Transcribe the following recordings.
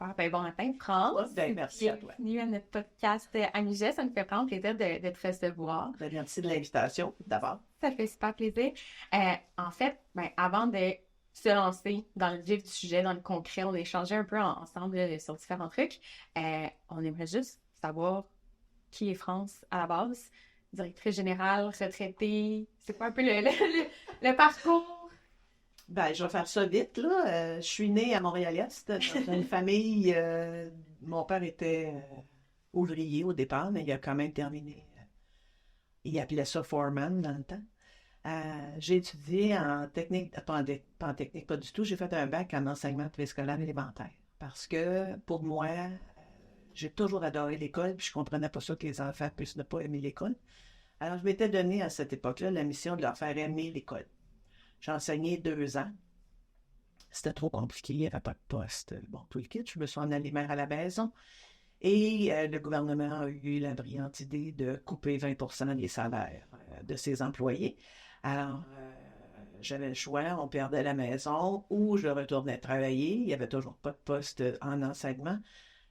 Super. Ben, bon matin, France. Ben, merci à toi. Bienvenue à notre podcast Amujet. Ça nous fait vraiment plaisir de te recevoir. Ben, merci de l'invitation, d'abord. Ça fait super plaisir. En fait, ben, avant de se lancer dans le vif du sujet, dans le concret, on a échangé un peu ensemble sur différents trucs. On aimerait juste savoir qui est France à la base. Directrice générale, retraitée. C'est quoi un peu le parcours? Ben, je vais faire ça vite, là. Je suis née à Montréal-Est, dans une famille. Mon père était ouvrier au départ, mais il a quand même terminé. Il appelait ça foreman dans le temps. J'ai étudié en technique, pas en technique, pas du tout. J'ai fait un bac en enseignement préscolaire élémentaire. Parce que pour moi, j'ai toujours adoré l'école, puis je comprenais pas ça que les enfants puissent ne pas aimer l'école. Alors, je m'étais donné à cette époque-là la mission de leur faire aimer l'école. J'ai enseigné 2 ans. C'était trop compliqué, il n'y avait pas de poste. Bon, tout le kit, je me suis en allée mère à la maison. Et le gouvernement a eu la brillante idée de couper 20% des salaires de ses employés. Alors, j'avais le choix, on perdait la maison ou je retournais travailler. Il n'y avait toujours pas de poste en enseignement.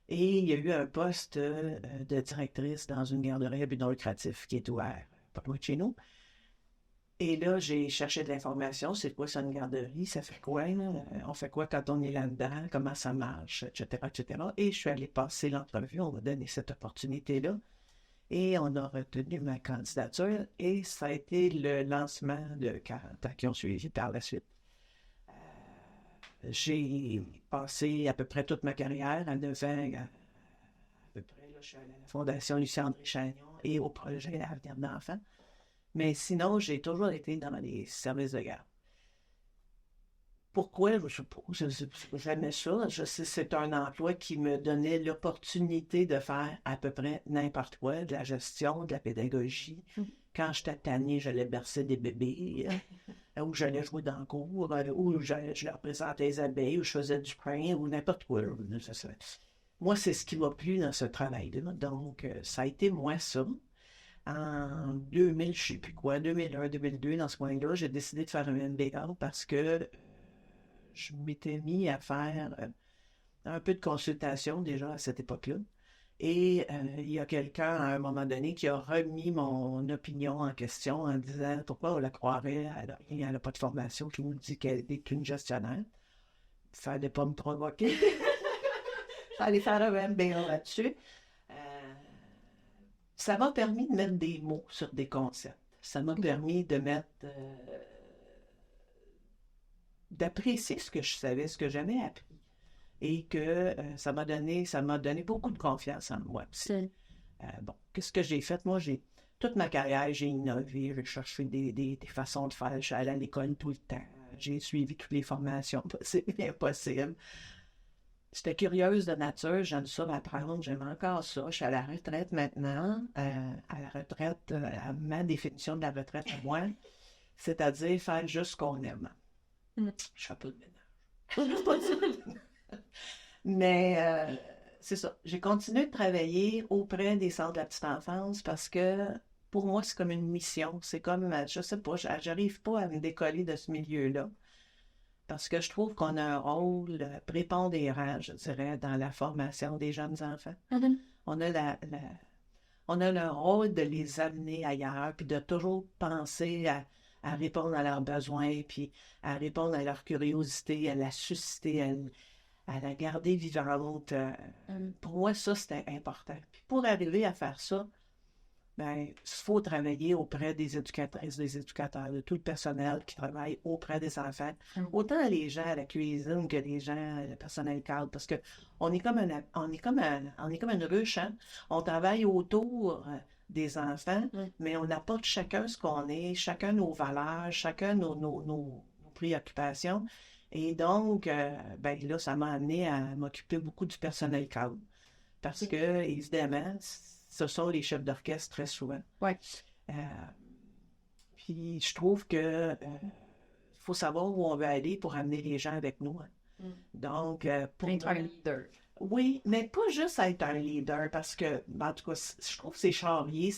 Et il y a eu un poste de directrice dans une garderie à but non lucratif qui est ouvert pas loin de chez nous. Et là, j'ai cherché de l'information. C'est quoi ça, une garderie? Ça fait quoi? On fait quoi quand on est là-dedans? Comment ça marche? Etc., etc. Et je suis allée passer l'entrevue. On m'a donné cette opportunité-là. Et on a retenu ma candidature. Et ça a été le lancement de 40 ans qui ont suivi par la suite. J'ai passé à peu près toute ma carrière, à 9 ans, à peu près, là, je suis allée à la Fondation Lucien-André Chagnon et au projet Avenir d'enfants. Mais sinon, j'ai toujours été dans les services de garde. Pourquoi? Je ne sais jamais ça. Je sais c'est un emploi qui me donnait l'opportunité de faire à peu près n'importe quoi, de la gestion, de la pédagogie. Quand j'étais tannée, j'allais bercer des bébés, ou j'allais jouer dans le cours, ou je leur présentais les abeilles, ou je faisais du pain, ou n'importe quoi. Moi, c'est ce qui m'a plu dans ce travail-là. Donc, ça a été moi ça. En 2000, je ne sais plus quoi, 2001, 2002, dans ce coin-là, j'ai décidé de faire un MBA parce que je m'étais mis à faire un peu de consultation déjà à cette époque-là. Et il y a quelqu'un à un moment donné qui a remis mon opinion en question en disant pourquoi on la croirait, elle n'a pas de formation, qui nous dit qu'elle est une gestionnaire. Il fallait pas me provoquer. Il fallait faire un MBA là-dessus. Ça m'a permis de mettre des mots sur des concepts. Ça m'a permis de mettre, d'apprécier ce que je savais, ce que j'avais appris. Et que ça m'a donné beaucoup de confiance en moi. Bon, qu'est-ce que j'ai fait? Moi, toute ma carrière, j'ai innové, j'ai cherché des façons de faire. Je suis allée à l'école tout le temps. J'ai suivi toutes les formations possibles et impossibles. J'étais curieuse de nature, j'aime ça m'apprendre, j'aime encore ça. Je suis à la retraite maintenant. À la retraite, à ma définition de la retraite à moi, c'est-à-dire faire juste ce qu'on aime. Je fais pas de ménage. Mais c'est ça. J'ai continué de travailler auprès des centres de la petite enfance parce que pour moi, c'est comme une mission. C'est comme, je sais pas, j'arrive pas à me décoller de ce milieu-là. Parce que je trouve qu'on a un rôle prépondérant, je dirais, dans la formation des jeunes enfants. On a on a le rôle de les amener ailleurs, puis de toujours penser à répondre à leurs besoins, puis à répondre à leur curiosité, à la susciter, à la garder vivante. Pour moi, ça, c'était important. Puis pour arriver à faire ça, ben, il faut travailler auprès des éducatrices, des éducateurs, de tout le personnel qui travaille auprès des enfants. Autant les gens à la cuisine que les gens, le personnel cadre, parce que on est comme une ruche, hein? On travaille autour des enfants, mais on apporte chacun ce qu'on est, chacun nos valeurs, chacun nos préoccupations. Et donc, ben là, ça m'a amené à m'occuper beaucoup du personnel cadre. Parce que, évidemment, ce sont les chefs d'orchestre très souvent. Ouais. Puis je trouve que faut savoir où on veut aller pour amener les gens avec nous. Donc, pour être un leader. Oui, mais pas juste être un leader, parce que, en tout cas, je trouve que c'est charrier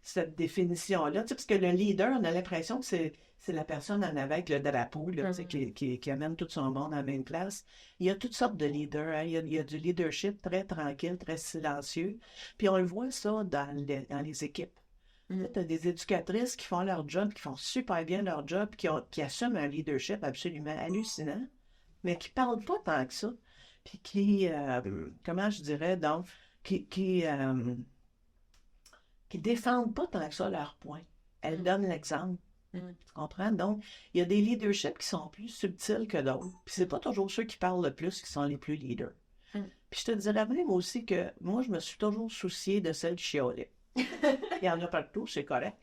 cette définition-là. Tu sais, parce que le leader, on a l'impression que c'est la personne en avant avec le drapeau, là, tu sais, qui amène tout son monde à la même place. Il y a toutes sortes de leaders. Hein. Il y a du leadership très tranquille, très silencieux. Puis on le voit ça dans les équipes. Tu as des éducatrices qui font leur job, qui font super bien leur job, qui assument un leadership absolument hallucinant, mais qui ne parlent pas tant que ça. Puis qui, comment je dirais, donc, qui défendent pas tant que ça leur point. Elles donnent l'exemple. Tu comprends? Donc, il y a des leaderships qui sont plus subtils que d'autres. Puis c'est pas toujours ceux qui parlent le plus qui sont les plus leaders. Puis je te dirais même aussi que moi, je me suis toujours souciée de celle qui chialait. Il y en a partout, c'est correct.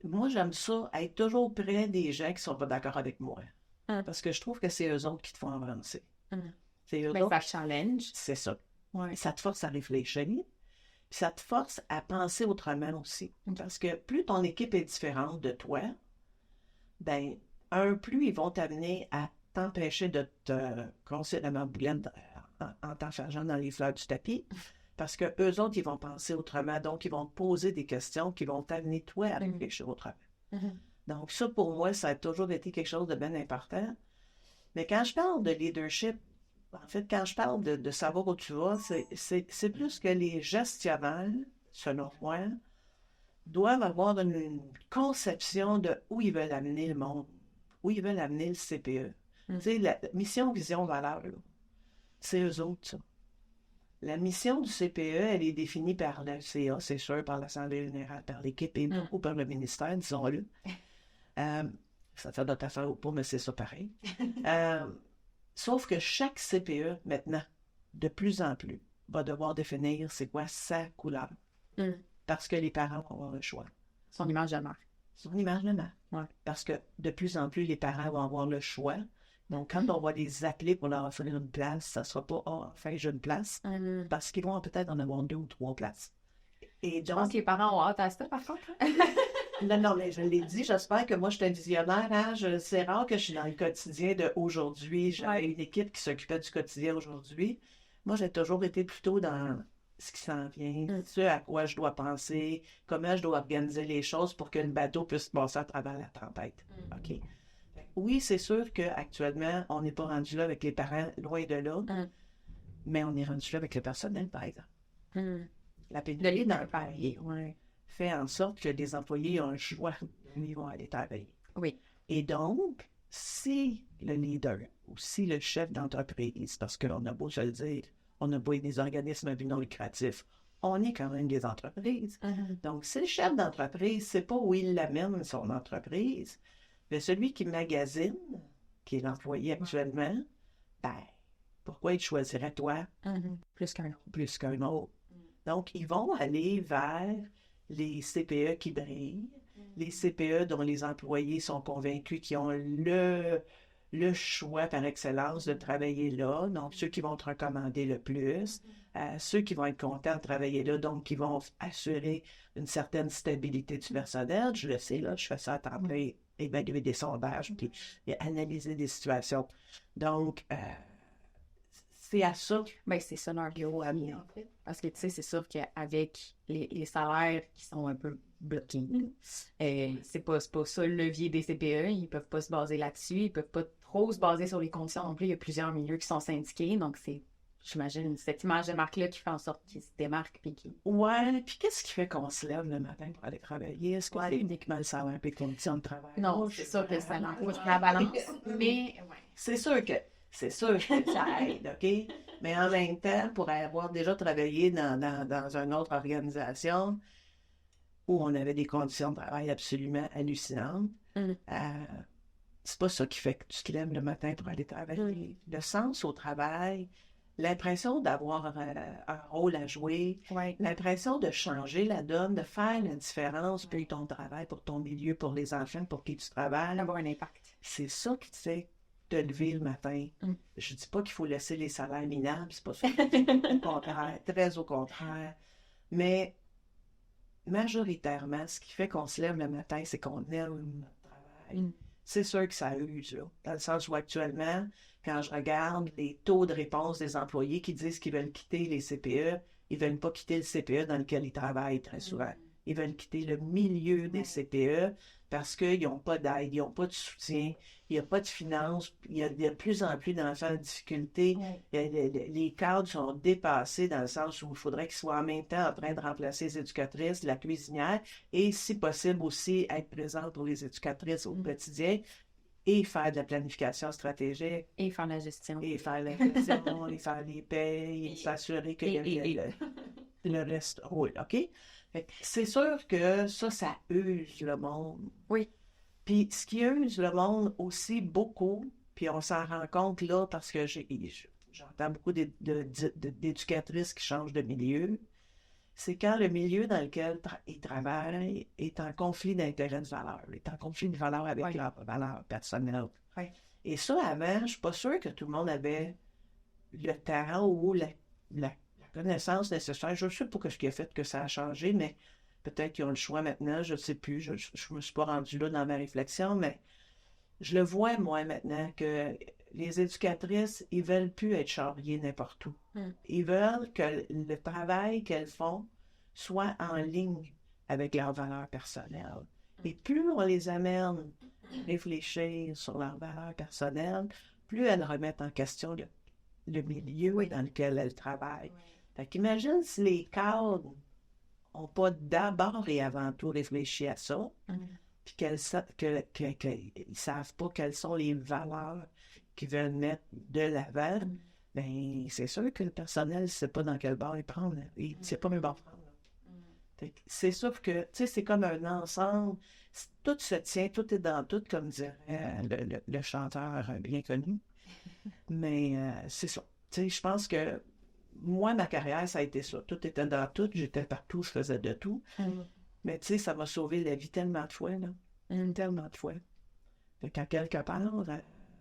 Moi, j'aime ça, être toujours près des gens qui sont pas d'accord avec moi. Parce que je trouve que c'est eux autres qui te font avancer. C'est eux autres. Ça challenge. C'est ça. Ouais. Ça te force à réfléchir. Puis ça te force à penser autrement aussi. Parce que plus ton équipe est différente de toi, ben, plus ils vont t'amener à t'empêcher de te considérément boulette en t'enfargeant dans les fleurs du tapis. Parce que eux autres, ils vont penser autrement. Donc, ils vont te poser des questions qui vont t'amener, toi, à réfléchir autrement. Donc, ça, pour moi, ça a toujours été quelque chose de bien important. Mais quand je parle de leadership, en fait, quand je parle de savoir où tu vas, c'est plus que les gestionnaires, selon moi, doivent avoir une conception de où ils veulent amener le monde, où ils veulent amener le CPE. Tu sais, la mission, vision, valeur, là, c'est eux autres, ça. La mission du CPE, elle est définie par le CA, c'est sûr, par l'Assemblée générale, par l'équipe et beaucoup par le ministère, disons-le. Ça fait notre affaire ou pas, mais c'est ça pareil. Sauf que chaque CPE, maintenant, de plus en plus, va devoir définir c'est quoi sa couleur. Parce que les parents vont avoir le choix. Son image de marque. Son image de marque. Ouais. Parce que de plus en plus, les parents vont avoir le choix. Donc, quand on va les appeler pour leur offrir une place, ça ne sera pas « Ah, enfin, j'ai une place », parce qu'ils vont peut-être en avoir 2 ou 3 places. Et Je pense que les parents ont hâte à ça, par contre. Non, mais je l'ai dit, j'espère que moi, je suis un visionnaire. Hein? C'est rare que je suis dans le quotidien d'aujourd'hui. J'avais une équipe qui s'occupait du quotidien aujourd'hui. Moi, j'ai toujours été plutôt dans ce qui s'en vient, ce à quoi je dois penser, comment je dois organiser les choses pour que le bateau puisse passer à travers la tempête. OK. Oui, c'est sûr qu'actuellement, on n'est pas rendu là avec les parents, loin de là, mais on est rendu là avec le personnel, par exemple. La pénurie d'employés fait en sorte que les employés ont un choix où ils vont aller travailler. Oui. Et donc, si le leader ou si le chef d'entreprise, parce qu'on a beau se le dire, on a beau être des organismes à but non lucratif, on est quand même des entreprises. Donc, si le chef d'entreprise ne sait pas où il l'amène son entreprise, mais celui qui magasine, qui est l'employé actuellement, ben, pourquoi il choisirait toi plus qu'un autre? Plus qu'un autre. Donc, ils vont aller vers les CPE qui brillent, les CPE dont les employés sont convaincus qu'ils ont le choix par excellence de travailler là, donc ceux qui vont te recommander le plus, ceux qui vont être contents de travailler là, donc qui vont assurer une certaine stabilité du personnel. Je le sais, là, je fais ça à temps plein, évaluer des sondages, puis analyser des situations. Donc, c'est à ça. Ben, c'est ça leur bureau à en fait. Parce que, tu sais, c'est sûr qu'avec les salaires qui sont un peu bloqués, c'est pas ça le levier des CPE. Ils peuvent pas se baser là-dessus. Ils peuvent pas trop se baser sur les conditions non plus. Il y a plusieurs milieux qui sont syndiqués. Donc, c'est, j'imagine, cette image de marque-là qui fait en sorte qu'ils se démarquent. Ouais, puis qu'est-ce qui fait qu'on se lève le matin pour aller travailler? Est-ce qu'on a uniquement le salaire et les conditions de travail? Non, c'est sûr que le salaire c'est la balance. Mais, c'est sûr que ça aide, OK? Mais en même temps, pour avoir déjà travaillé dans une autre organisation où on avait des conditions de travail absolument hallucinantes, c'est pas ça qui fait que tu te lèves le matin pour aller travailler. Le sens au travail, l'impression d'avoir un rôle à jouer, l'impression de changer la donne, de faire la différence pour ton travail, pour ton milieu, pour les enfants, pour qui tu travailles. D'avoir un impact. C'est ça qui te fait te lever le matin. Je dis pas qu'il faut laisser les salaires minables, c'est pas ça. Au contraire, très au contraire. Mais majoritairement, ce qui fait qu'on se lève le matin, c'est qu'on aime notre travail. C'est sûr que ça use, là. Dans le sens où actuellement, quand je regarde les taux de réponse des employés qui disent qu'ils veulent quitter les CPE, ils veulent pas quitter le CPE dans lequel ils travaillent très souvent. ils veulent quitter le milieu des CPE parce qu'ils n'ont pas d'aide, ils n'ont pas de soutien, il n'y a pas de finances, il y a de plus en plus d'enfants en difficulté. Les cadres sont dépassés dans le sens où il faudrait qu'ils soient en même temps en train de remplacer les éducatrices, la cuisinière, et si possible aussi être présents pour les éducatrices au quotidien et faire de la planification stratégique. Et faire la gestion. Et faire la gestion, et faire les payes, et s'assurer que le reste roule, OK? C'est sûr que ça use le monde. Oui. Puis ce qui use le monde aussi beaucoup, puis on s'en rend compte là parce que j'entends beaucoup d'éducatrices qui changent de milieu, c'est quand le milieu dans lequel ils travaillent est en conflit d'intérêts de valeur, est en conflit de valeur avec leur valeur personnelle. Oui. Et ça, avant, je suis pas sûre que tout le monde avait le temps ou la connaissance nécessaire. Je ne sais pas ce qui a fait que ça a changé, mais peut-être qu'ils ont le choix maintenant, je ne sais plus. Je ne me suis pas rendue là dans ma réflexion, mais je le vois, moi, maintenant, que les éducatrices, ils ne veulent plus être charriées n'importe où. Ils veulent que le travail qu'elles font soit en ligne avec leurs valeurs personnelles. Et plus on les amène à réfléchir sur leurs valeurs personnelles, plus elles remettent en question le milieu dans lequel elles travaillent. Fait qu'imagine si les cadres n'ont pas d'abord et avant tout réfléchi à ça, puis qu'ils ne savent pas quelles sont les valeurs qu'ils veulent mettre de l'avant, bien, c'est sûr que le personnel ne sait pas dans quel bar ils prennent. Il ne sait pas même bar prendre. C'est sûr que, tu sais, c'est comme un ensemble. Tout se tient, tout est dans tout, comme dirait le chanteur bien connu. Mais c'est ça. Tu sais, je pense que moi, ma carrière, ça a été ça. Tout était dans tout, j'étais partout, je faisais de tout. Mais tu sais, ça m'a sauvé la vie tellement de fois, là. Tellement de fois. Fait qu'à quelque part,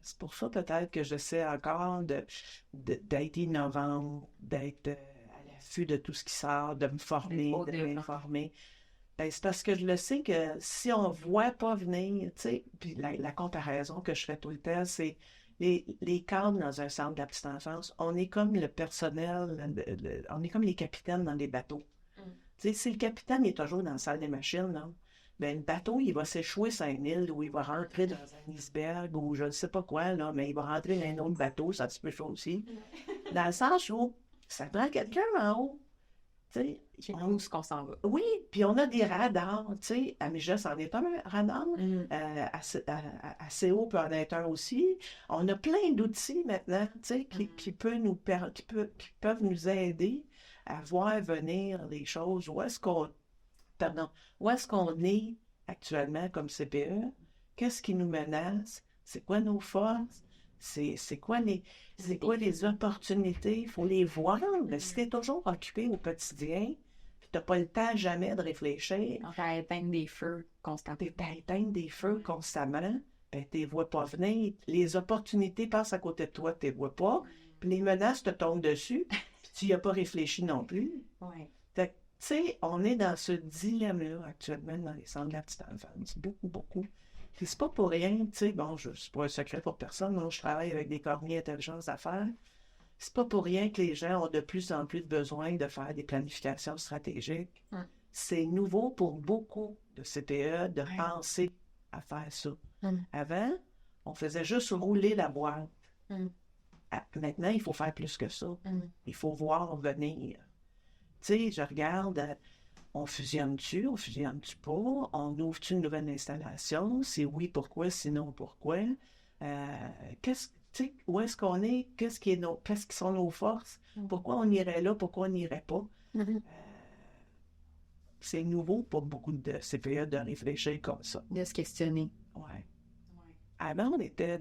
c'est pour ça peut-être que j'essaie encore d'être innovante, d'être à l'affût de tout ce qui sort, de me former, de m'informer. Ben, c'est parce que je le sais que si on ne voit pas venir, tu sais, puis la comparaison que je fais tout le temps, c'est les cadres dans un centre de la petite enfance, on est comme le personnel, on est comme les capitaines dans les bateaux. Tu sais, si le capitaine est toujours dans la salle des machines, là, ben, le bateau, il va s'échouer sur une île ou il va rentrer dans un iceberg ou je ne sais pas quoi, là, mais il va rentrer dans un autre bateau, ça se peut chaud aussi. Dans le sens où ça prend quelqu'un en haut. Tu sais, où est-ce qu'on s'en va? Oui, puis on a des radars, tu sais, Amiga, c'en est un radar, assez haut peut en être un aussi. On a plein d'outils maintenant, tu sais, qui peuvent nous aider à voir venir les choses. Où est-ce qu'on est actuellement comme CPE? Qu'est-ce qui nous menace? C'est quoi nos forces? C'est quoi les opportunités? Il faut les voir. Mais si tu es toujours occupé au quotidien, puis tu n'as pas le temps jamais de réfléchir. Donc, à éteindre des feux constamment. À éteindre des feux constamment, ben, tu ne les vois pas venir. Les opportunités passent à côté de toi, tu ne les vois pas. Puis les menaces te tombent dessus, puis tu n'y as pas réfléchi non plus. Ouais. Fait que, tu sais, on est dans ce dilemme-là actuellement dans les centres de la petite enfance. Beaucoup, beaucoup. Puis c'est pas pour rien, tu sais, bon, c'est pas un secret pour personne, moi, je travaille avec des cormiers intelligence d'affaires. C'est pas pour rien que les gens ont de plus en plus besoin de faire des planifications stratégiques. C'est nouveau pour beaucoup de CPE de penser à faire ça. Avant, on faisait juste rouler la boîte. Maintenant, il faut faire plus que ça. Il faut voir venir. Tu sais, je regarde... On fusionne-tu pas? On ouvre-tu une nouvelle installation? Si oui, pourquoi? Sinon, pourquoi? Où est-ce qu'on est? Qu'est-ce qui sont nos forces? Pourquoi on irait là? Pourquoi on n'irait pas? C'est nouveau pour beaucoup de CPE de réfléchir comme ça. De se questionner. Oui. Avant, on était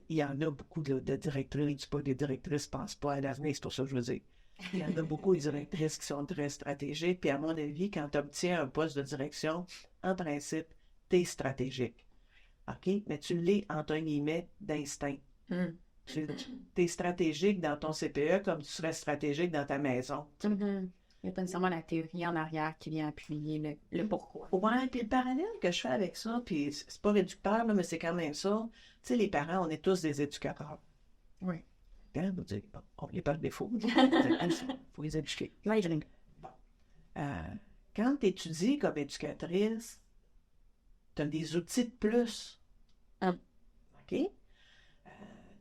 il y en a beaucoup de directrices, pas des directrices ne pensent pas à l'avenir, c'est pour ça que je veux dire. Il y en a beaucoup de directrices qui sont très stratégiques, puis à mon avis, quand tu obtiens un poste de direction, en principe, tu es stratégique. OK? Mais tu l'es, entre guillemets, d'instinct. Tu es stratégique dans ton CPE comme tu serais stratégique dans ta maison. Il n'y a pas nécessairement la théorie en arrière qui vient appuyer le pourquoi. Ouais, puis le parallèle que je fais avec ça, puis c'est pas réducteur, là, mais c'est quand même ça. Tu sais, les parents, on est tous des éducateurs. Oui. On les parle des faux. Il faut les éduquer. Bon. Quand tu étudies comme éducatrice, tu as des outils de plus. OK?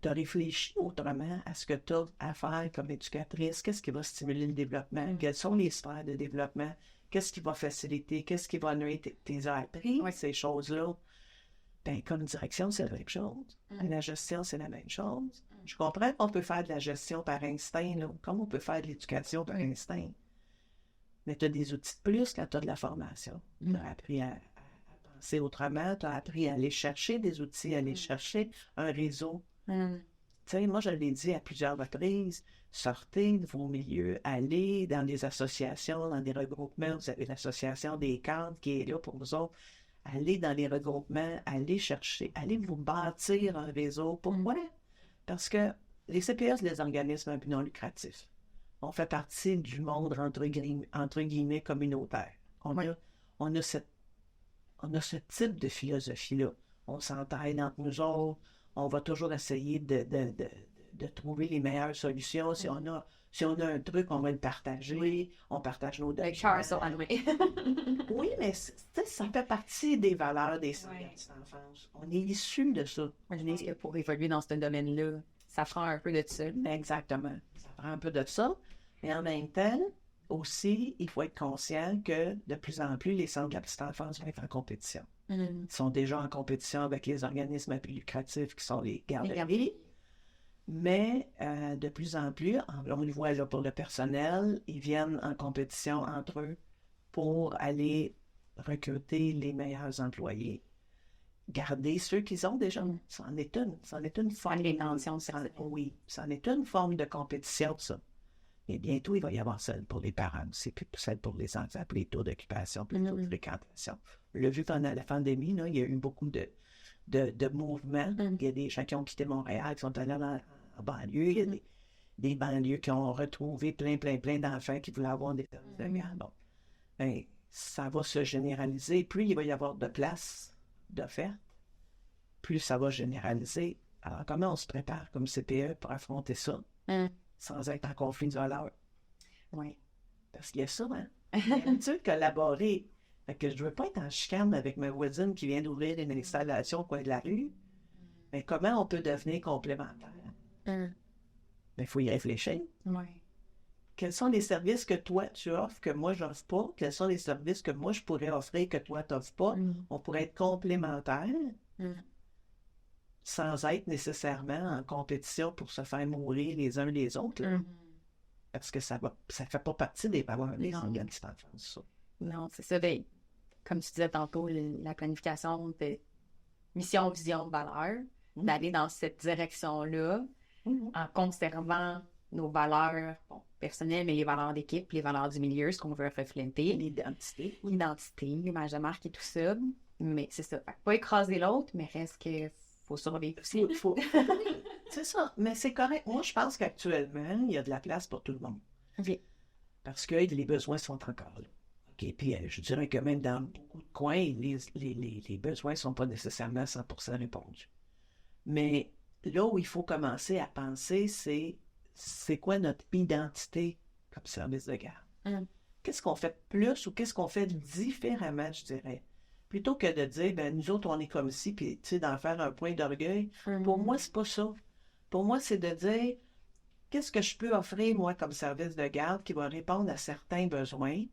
Tu as réfléchi autrement à ce que tu as à faire comme éducatrice. Qu'est-ce qui va stimuler le développement? Quelles sont les sphères de développement? Qu'est-ce qui va faciliter? Qu'est-ce qui va nuire? Tu as appris ces choses-là. Ben, comme direction, c'est la même chose. La gestion, c'est la même chose. Je comprends qu'on peut faire de la gestion par instinct, là, comme on peut faire de l'éducation par instinct. Mais tu as des outils de plus quand tu as de la formation. Tu as appris à penser autrement, tu as appris à aller chercher des outils, à aller chercher un réseau. Tu sais, moi, je l'ai dit à plusieurs reprises, sortez de vos milieux, allez dans des associations, dans des regroupements. Vous avez l'association des cadres qui est là pour vous autres. Allez dans les regroupements, allez chercher, allez vous bâtir un réseau. Pourquoi? Parce que les CPE, c'est des organismes à but non lucratif. On fait partie du monde, entre guillemets, communautaire. On a ce type de philosophie-là. On s'entraide entre nous autres. On va toujours essayer de trouver les meilleures solutions. Si on a un truc, on va le partager. Oui. On partage nos Oui, mais ça fait partie des valeurs des centres de petite enfance. On est issus de ça. Je pense que pour évoluer dans ce domaine-là, ça prend un peu de ça. Exactement. Ça prend un peu de ça. Mais en même temps, aussi, il faut être conscient que de plus en plus, les centres de la petite enfance vont être en compétition. Ils sont déjà en compétition avec les organismes à but lucratif qui sont les garderies. Mais de plus en plus, on le voit là pour le personnel, ils viennent en compétition entre eux pour aller recruter les meilleurs employés. Garder ceux qu'ils ont déjà. C'en est une forme oui, c'en est une forme de compétition, ça. Et bientôt, il va y avoir celle pour les parents aussi, puis celle pour les enfants, pour les taux d'occupation, puis les taux de fréquentation. On l'a vu pendant la pandémie, là, il y a eu beaucoup de mouvements. Il y a des gens qui ont quitté Montréal, qui sont allés en banlieue. Il y a des banlieues qui ont retrouvé plein d'enfants qui voulaient avoir des services de garde. Bon. Ben, ça va se généraliser. Plus il va y avoir de places d'offertes, plus ça va généraliser. Alors, comment on se prépare comme CPE pour affronter ça? Sans être en conflit de valeurs. Oui. Parce qu'il y a ça, hein? Il y a l'habitude de collaborer. Fait que je ne veux pas être en chicane avec ma voisine qui vient d'ouvrir une installation au coin de la rue. Mais comment on peut devenir complémentaire? Mais il faut y réfléchir. Oui. Quels sont les services que toi, tu offres que moi, je n'offre pas? Quels sont les services que moi, je pourrais offrir que toi, tu n'offres pas? On pourrait être complémentaires. Sans être nécessairement en compétition pour se faire mourir les uns les autres. Parce que ça fait pas partie des valeurs des organismes d'enfance, ça. Non, c'est ça. Comme tu disais tantôt, la planification de mission, vision, valeur, d'aller dans cette direction-là en conservant nos valeurs personnelles, mais les valeurs d'équipe, les valeurs du milieu, ce qu'on veut refléter. L'identité, l'image de marque et tout ça. Mais c'est ça. Pas écraser l'autre, mais reste que faut survivre aussi. C'est ça, mais c'est correct. Moi, je pense qu'actuellement, il y a de la place pour tout le monde. OK. Parce que les besoins sont encore là. OK, puis je dirais que même dans beaucoup de coins, les besoins ne sont pas nécessairement 100% répondus. Mais là où il faut commencer à penser, c'est quoi notre identité comme service de garde? Qu'est-ce qu'on fait de plus ou qu'est-ce qu'on fait différemment, je dirais? Plutôt que de dire, ben nous autres, on est comme ci, puis tu sais, d'en faire un point d'orgueil. Pour moi, c'est pas ça. Pour moi, c'est de dire, qu'est-ce que je peux offrir, moi, comme service de garde qui va répondre à certains besoins,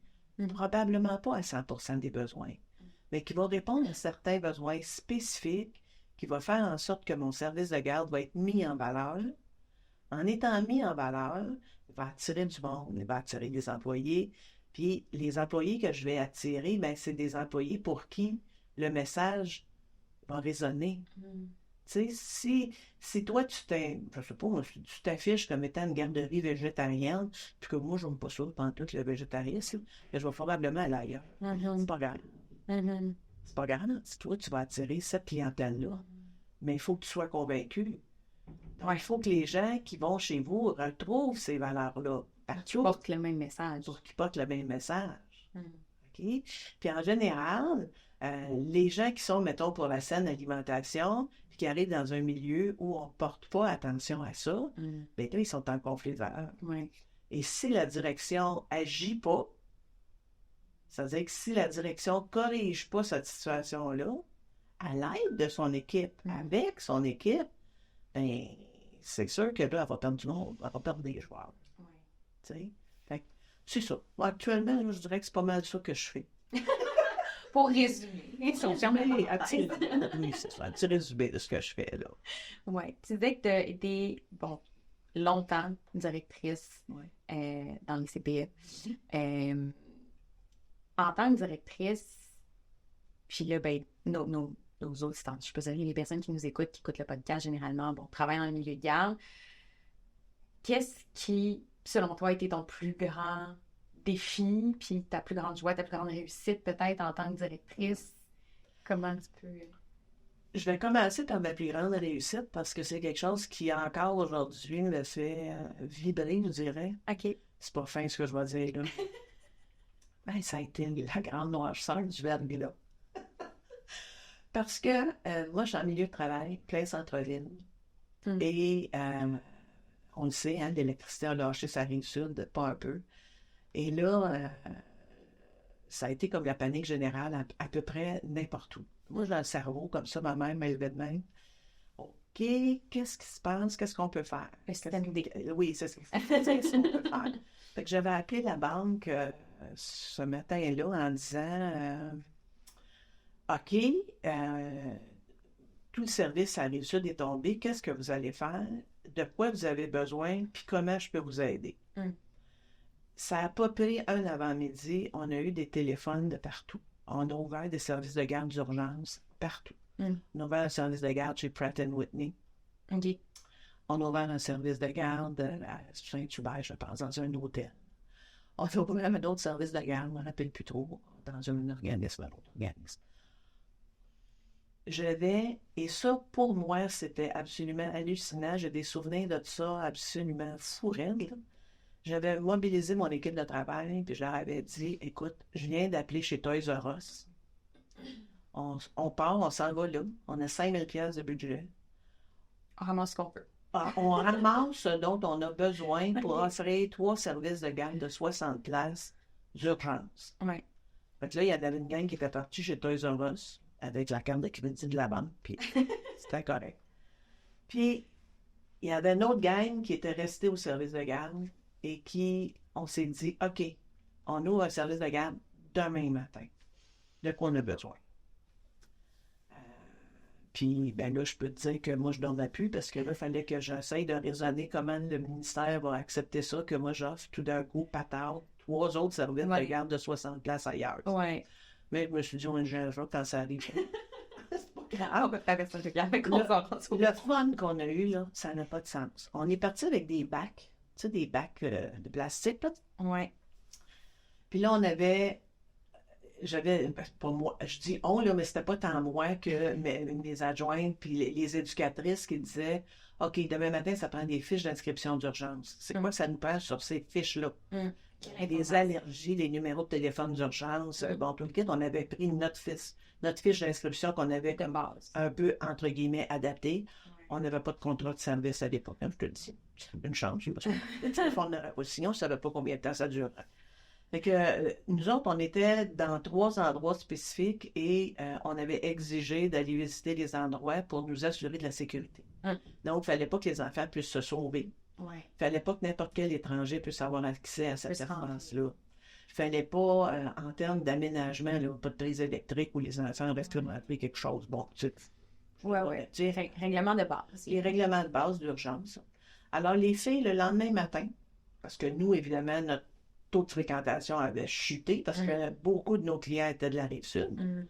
probablement pas à 100% des besoins, mais qui va répondre à certains besoins spécifiques, qui va faire en sorte que mon service de garde va être mis en valeur. En étant mis en valeur, il va attirer du monde, il va attirer des employés. Puis les employés que je vais attirer, ben, c'est des employés pour qui le message va résonner. Tu sais, si toi, je sais pas, tu t'affiches comme étant une garderie végétarienne, puis que moi, je n'aime pas ça pendant tout le végétarisme, je vais probablement aller ailleurs. C'est pas grave. C'est pas grave. Si toi, tu vas attirer cette clientèle-là, mais il faut que tu sois convaincu. Donc, il faut que les gens qui vont chez vous retrouvent ces valeurs-là. Qui portent le même message. Pour qu'ils portent le même message. OK? Puis en général, les gens qui sont, mettons, pour la saine alimentation, puis qui arrivent dans un milieu où on ne porte pas attention à ça, bien là, ils sont en conflit de valeurs. Et si la direction n'agit pas, Ça veut dire que si la direction ne corrige pas cette situation-là, à l'aide de son équipe, avec son équipe, ben, c'est sûr que là, elle va perdre du monde, elle va perdre des joueurs. Ouais. Tu sais? Fait que c'est ça. Actuellement, là, je dirais que c'est pas mal ça que je fais. Pour résumer, Oui, c'est ça, un petit résumé de ce que je fais, là. ouais. Tu disais que tu as été, bon, longtemps directrice Ouais. dans les CPE. En tant que directrice, puis là, ben, nos auditeurs, je peux dire, les personnes qui nous écoutent, qui écoutent le podcast généralement, bon, travaillent dans le milieu de garde, qu'est-ce qui, selon toi, a été ton plus grand défi, puis ta plus grande joie, ta plus grande réussite peut-être en tant que directrice? Comment tu peux... Je vais commencer par ma plus grande réussite parce que c'est quelque chose qui encore aujourd'hui me fait vibrer, je dirais. OK. C'est pas fin ce que je vais dire, là. Ben, ça a été la grande noirceur du verglas. Parce que moi, je suis en milieu de travail, plein centre-ville. Et on le sait, hein, l'électricité a lâché sa rive sud, pas un peu. Et là, ça a été comme la panique générale à peu près n'importe où. Moi, j'ai dans le cerveau, comme ça, ma mère m'a élevé de même. OK, qu'est-ce qui se passe? Qu'est-ce qu'on peut faire? Oui, c'est ce qu'on peut faire. Fait que j'avais appelé la banque ce matin-là en disant OK, tout le service à la Rive-Sud est tombé. Qu'est-ce que vous allez faire? De quoi vous avez besoin? Puis comment je peux vous aider? Ça n'a pas pris un avant-midi. On a eu des téléphones de partout. On a ouvert des services de garde d'urgence partout. On a ouvert un service de garde chez Pratt & Whitney. OK. On a ouvert un service de garde à Saint-Hubert, je pense, dans un hôtel. On a ouvert un autre service de garde, on ne rappelle plus trop, dans un organisme, un autre organisme. Et ça, pour moi, c'était absolument hallucinant. J'ai des souvenirs de ça absolument fou. J'avais mobilisé mon équipe de travail, puis je leur avais dit, écoute, je viens d'appeler chez Toys R Us. On part, on s'en va là. On a 5 000 $ de budget. On ramasse ce qu'on peut. On ramasse ce dont on a besoin pour offrir 3 services de garde de 60 places d'urgence. Ouais. Fait que là, il y avait une gang qui était partie chez Toys R Us avec la carte de crédit de la banque, puis c'était correct. Puis, il y avait une autre gang qui était restée au service de garde et on s'est dit, OK, on ouvre un service de garde demain matin. De quoi on a besoin? Puis, ben là, je peux te dire que moi, je ne dormais plus parce que là, il fallait que j'essaye de raisonner comment le ministère va accepter ça, que moi, j'offre tout d'un coup, patate, 3 autres services de garde de 60 places ailleurs. Ouais. Mais je me suis dit, on est un jour quand ça arrive. C'est pas grave. Le fun qu'on a eu, là, ça n'a pas de sens. On est parti avec des bacs, tu sais, des bacs de plastique, là. Ouais. Puis là, pas moi, je dis on, là, mais c'était pas tant moi que mes adjointes puis les éducatrices qui disaient OK, demain matin, ça prend des fiches d'inscription d'urgence. C'est quoi que ça nous prend sur ces fiches-là? Des allergies, les numéros de téléphone d'urgence. Bon, tout le kit, on avait pris notre fiche d'inscription qu'on avait de base, un peu, entre guillemets, adaptée. On n'avait pas de contrat de service à l'époque, hein, je te le dis. Une chance, je sais pas. Le téléphone n'aurait pas, sinon, je ne savais pas combien de temps ça durerait. Fait que nous autres, on était dans 3 endroits spécifiques et on avait exigé d'aller visiter les endroits pour nous assurer de la sécurité. Donc, il ne fallait pas que les enfants puissent se sauver. Il ne fallait pas que n'importe quel étranger puisse avoir accès à cette espace-là. Il ne fallait pas, en termes d'aménagement, là, pas de prise électrique où les enfants restent appeler quelque chose. Bon, Règlement de base. Les règlements de base d'urgence. Alors, les filles, le lendemain matin, parce que nous, évidemment, notre taux de fréquentation avait chuté parce que beaucoup de nos clients étaient de la Rive-Sud.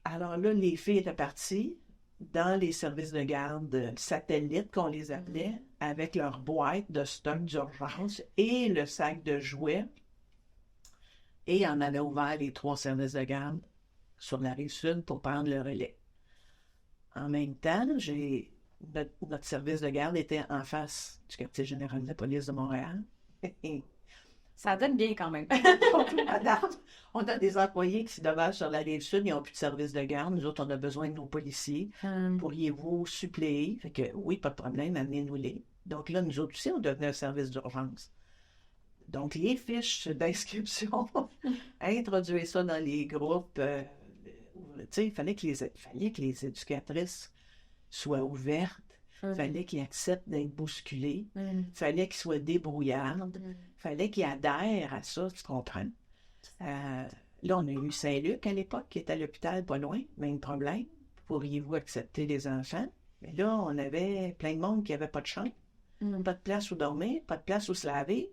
Alors là, les filles étaient parties dans les services de garde satellites, qu'on les appelait, avec leur boîte de stock d'urgence et le sac de jouets. Et on avait ouvert les 3 services de garde sur la Rive-Sud pour prendre le relais. En même temps, notre service de garde était en face du quartier général de la police de Montréal. Ça donne bien quand même. Madame, on a des employés qui se demeurent sur la Rive-Sud, ils n'ont plus de service de garde. Nous autres, on a besoin de nos policiers. Pourriez-vous suppléer? Fait que oui, pas de problème, amenez-nous-les. Donc là, nous autres aussi, on devenait un service d'urgence. Donc, les fiches d'inscription introduire ça dans les groupes. Tu sais, il fallait que les éducatrices soient ouvertes. Il fallait qu'ils acceptent d'être bousculés. Il fallait qu'ils soient débrouillardes. Il fallait qu'ils adhèrent à ça, tu comprends? Là, on a eu Saint-Luc à l'époque, qui était à l'hôpital pas loin. Même problème. Pourriez-vous accepter les enfants? Mais là, on avait plein de monde qui n'avait pas de chambre. Pas de place où dormir, pas de place où se laver.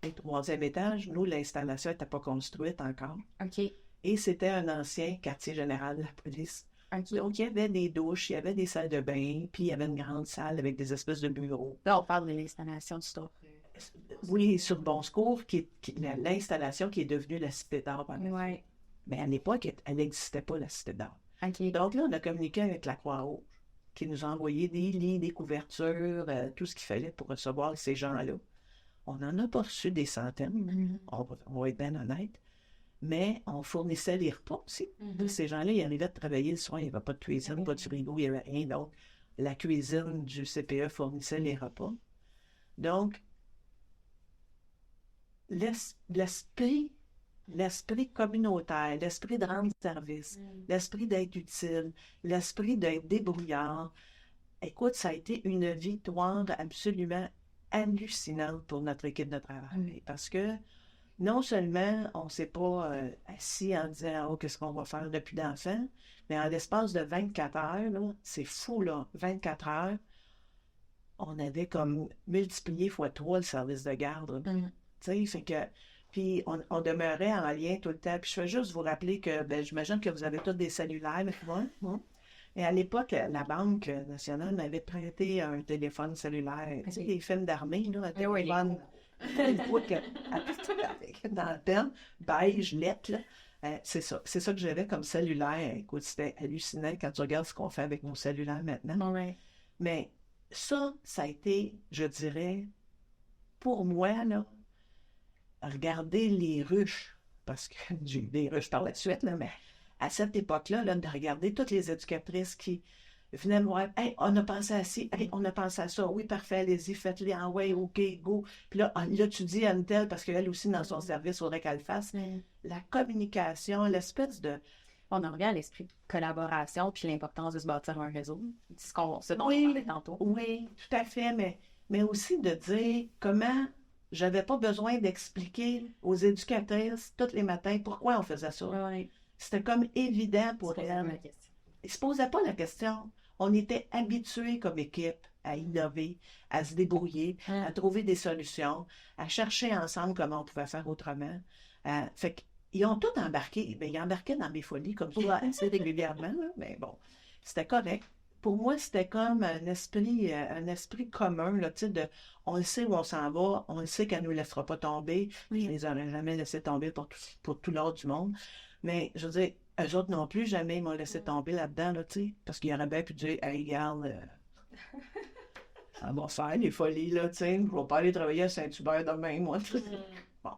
Au 3e étage, nous, l'installation n'était pas construite encore. OK. Et c'était un ancien quartier général de la police. Okay. Donc, il y avait des douches, il y avait des salles de bain, puis il y avait une grande salle avec des espèces de bureaux. Là, on parle de l'installation du store. Oui, sur Bon Secours, l'installation qui est devenue la Cité d'Or. Oui. Mais à l'époque, elle n'existait pas, la Cité d'Or. Okay. Donc là, on a communiqué avec la Croix-Rouge, qui nous a envoyé des lits, des couvertures, tout ce qu'il fallait pour recevoir ces gens-là. On n'en a pas reçu des centaines, on va être bien honnête. Mais on fournissait les repas aussi. Ces gens-là, ils arrivaient de travailler le soir, il n'y avait pas de cuisine, pas de frigo, il n'y avait rien d'autre. La cuisine du CPE fournissait les repas. Donc, l'esprit communautaire, l'esprit de rendre service, l'esprit d'être utile, l'esprit d'être débrouillard, écoute, ça a été une victoire absolument hallucinante pour notre équipe de travail. Parce que non seulement on ne s'est pas assis en disant « Oh, qu'est-ce qu'on va faire depuis d'enfant », mais en l'espace de 24 heures, là, c'est fou, là, 24 heures, on avait comme multiplié fois 3 le service de garde. Tu sais, fait que... Puis on demeurait en lien tout le temps. Puis je veux juste vous rappeler que, j'imagine que vous avez tous des cellulaires, Et à l'époque, la Banque nationale m'avait prêté un téléphone cellulaire. Tu sais, les films d'armée, là, un téléphone... dans le pen, beige, lettre, là. C'est ça que j'avais comme cellulaire. Écoute, c'était hallucinant quand tu regardes ce qu'on fait avec nos cellulaires maintenant. Ouais. Mais ça a été, je dirais, pour moi, là, regarder les ruches, parce que j'ai eu des ruches par la suite, là, mais à cette époque-là, là, de regarder toutes les éducatrices qui venaient me voir, « Hey, on a pensé à ci, hey, on a pensé à ça, oui, parfait, allez-y, faites-les, en ouais, OK, go. » Puis là tu dis à une telle, parce qu'elle aussi, dans son service, il faudrait qu'elle le fasse. La communication, l'espèce de... On en revient à l'esprit de collaboration puis l'importance de se bâtir un réseau. Ce dont on parlait tantôt. Oui, tout à fait, mais aussi de dire comment j'avais pas besoin d'expliquer aux éducatrices tous les matins pourquoi on faisait ça. Ouais. C'était comme évident pour elles. Ils ne se posaient pas la question. On était habitués comme équipe à innover, à se débrouiller, à trouver des solutions, à chercher ensemble comment on pouvait faire autrement. Fait qu'ils ont tous embarqué. Bien, ils embarquaient dans mes folies comme ça assez régulièrement, là, mais bon, c'était correct. Pour moi, c'était comme un esprit commun, là, tu sais, on le sait où on s'en va, on le sait qu'elle ne nous laissera pas tomber. Je ne les aurais jamais laissé tomber pour tout l'ordre du monde. Mais, je veux dire, eux autres non plus, jamais ils m'ont laissé tomber là-dedans, là, tu sais, parce qu'ils auraient bien pu dire, « Hey, regarde, ça va faire les folies, là, tu sais, je ne vais pas aller travailler à Saint-Hubert demain, moi. » Bon.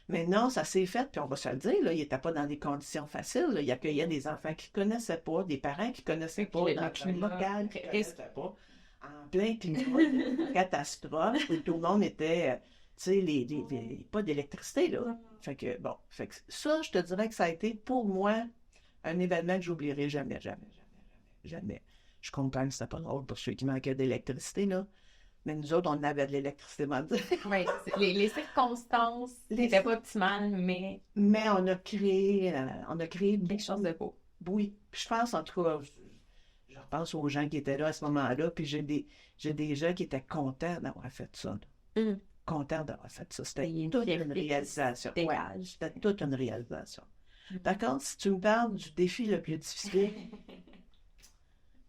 Mais non, ça s'est fait, puis on va se le dire, là, ils n'étaient pas dans des conditions faciles, là. Ils accueillaient des enfants qu'ils ne connaissaient pas, des parents qu'ils ne connaissaient pas, dans le climat local qu'ils ne connaissaient pas, en plein climat de catastrophe, où tout le monde était, tu sais, pas d'électricité, là. Fait que, bon, ça, je te dirais que ça a été, pour moi, un événement que j'oublierai jamais. Je comprends que c'était pas drôle pour ceux qui manquaient d'électricité, là. Mais nous autres, on avait de l'électricité, Oui, les circonstances n'étaient pas optimales, mais... Mais on a créé quelque chose de beau. Oui. Puis je pense, en tout cas, je repense aux gens qui étaient là à ce moment-là, puis j'ai des gens qui étaient contents d'avoir fait ça. Contents d'avoir fait ça. C'était toute une réalisation. Ouais, c'était toute une réalisation. D'accord? Si tu me parles du défi le plus difficile...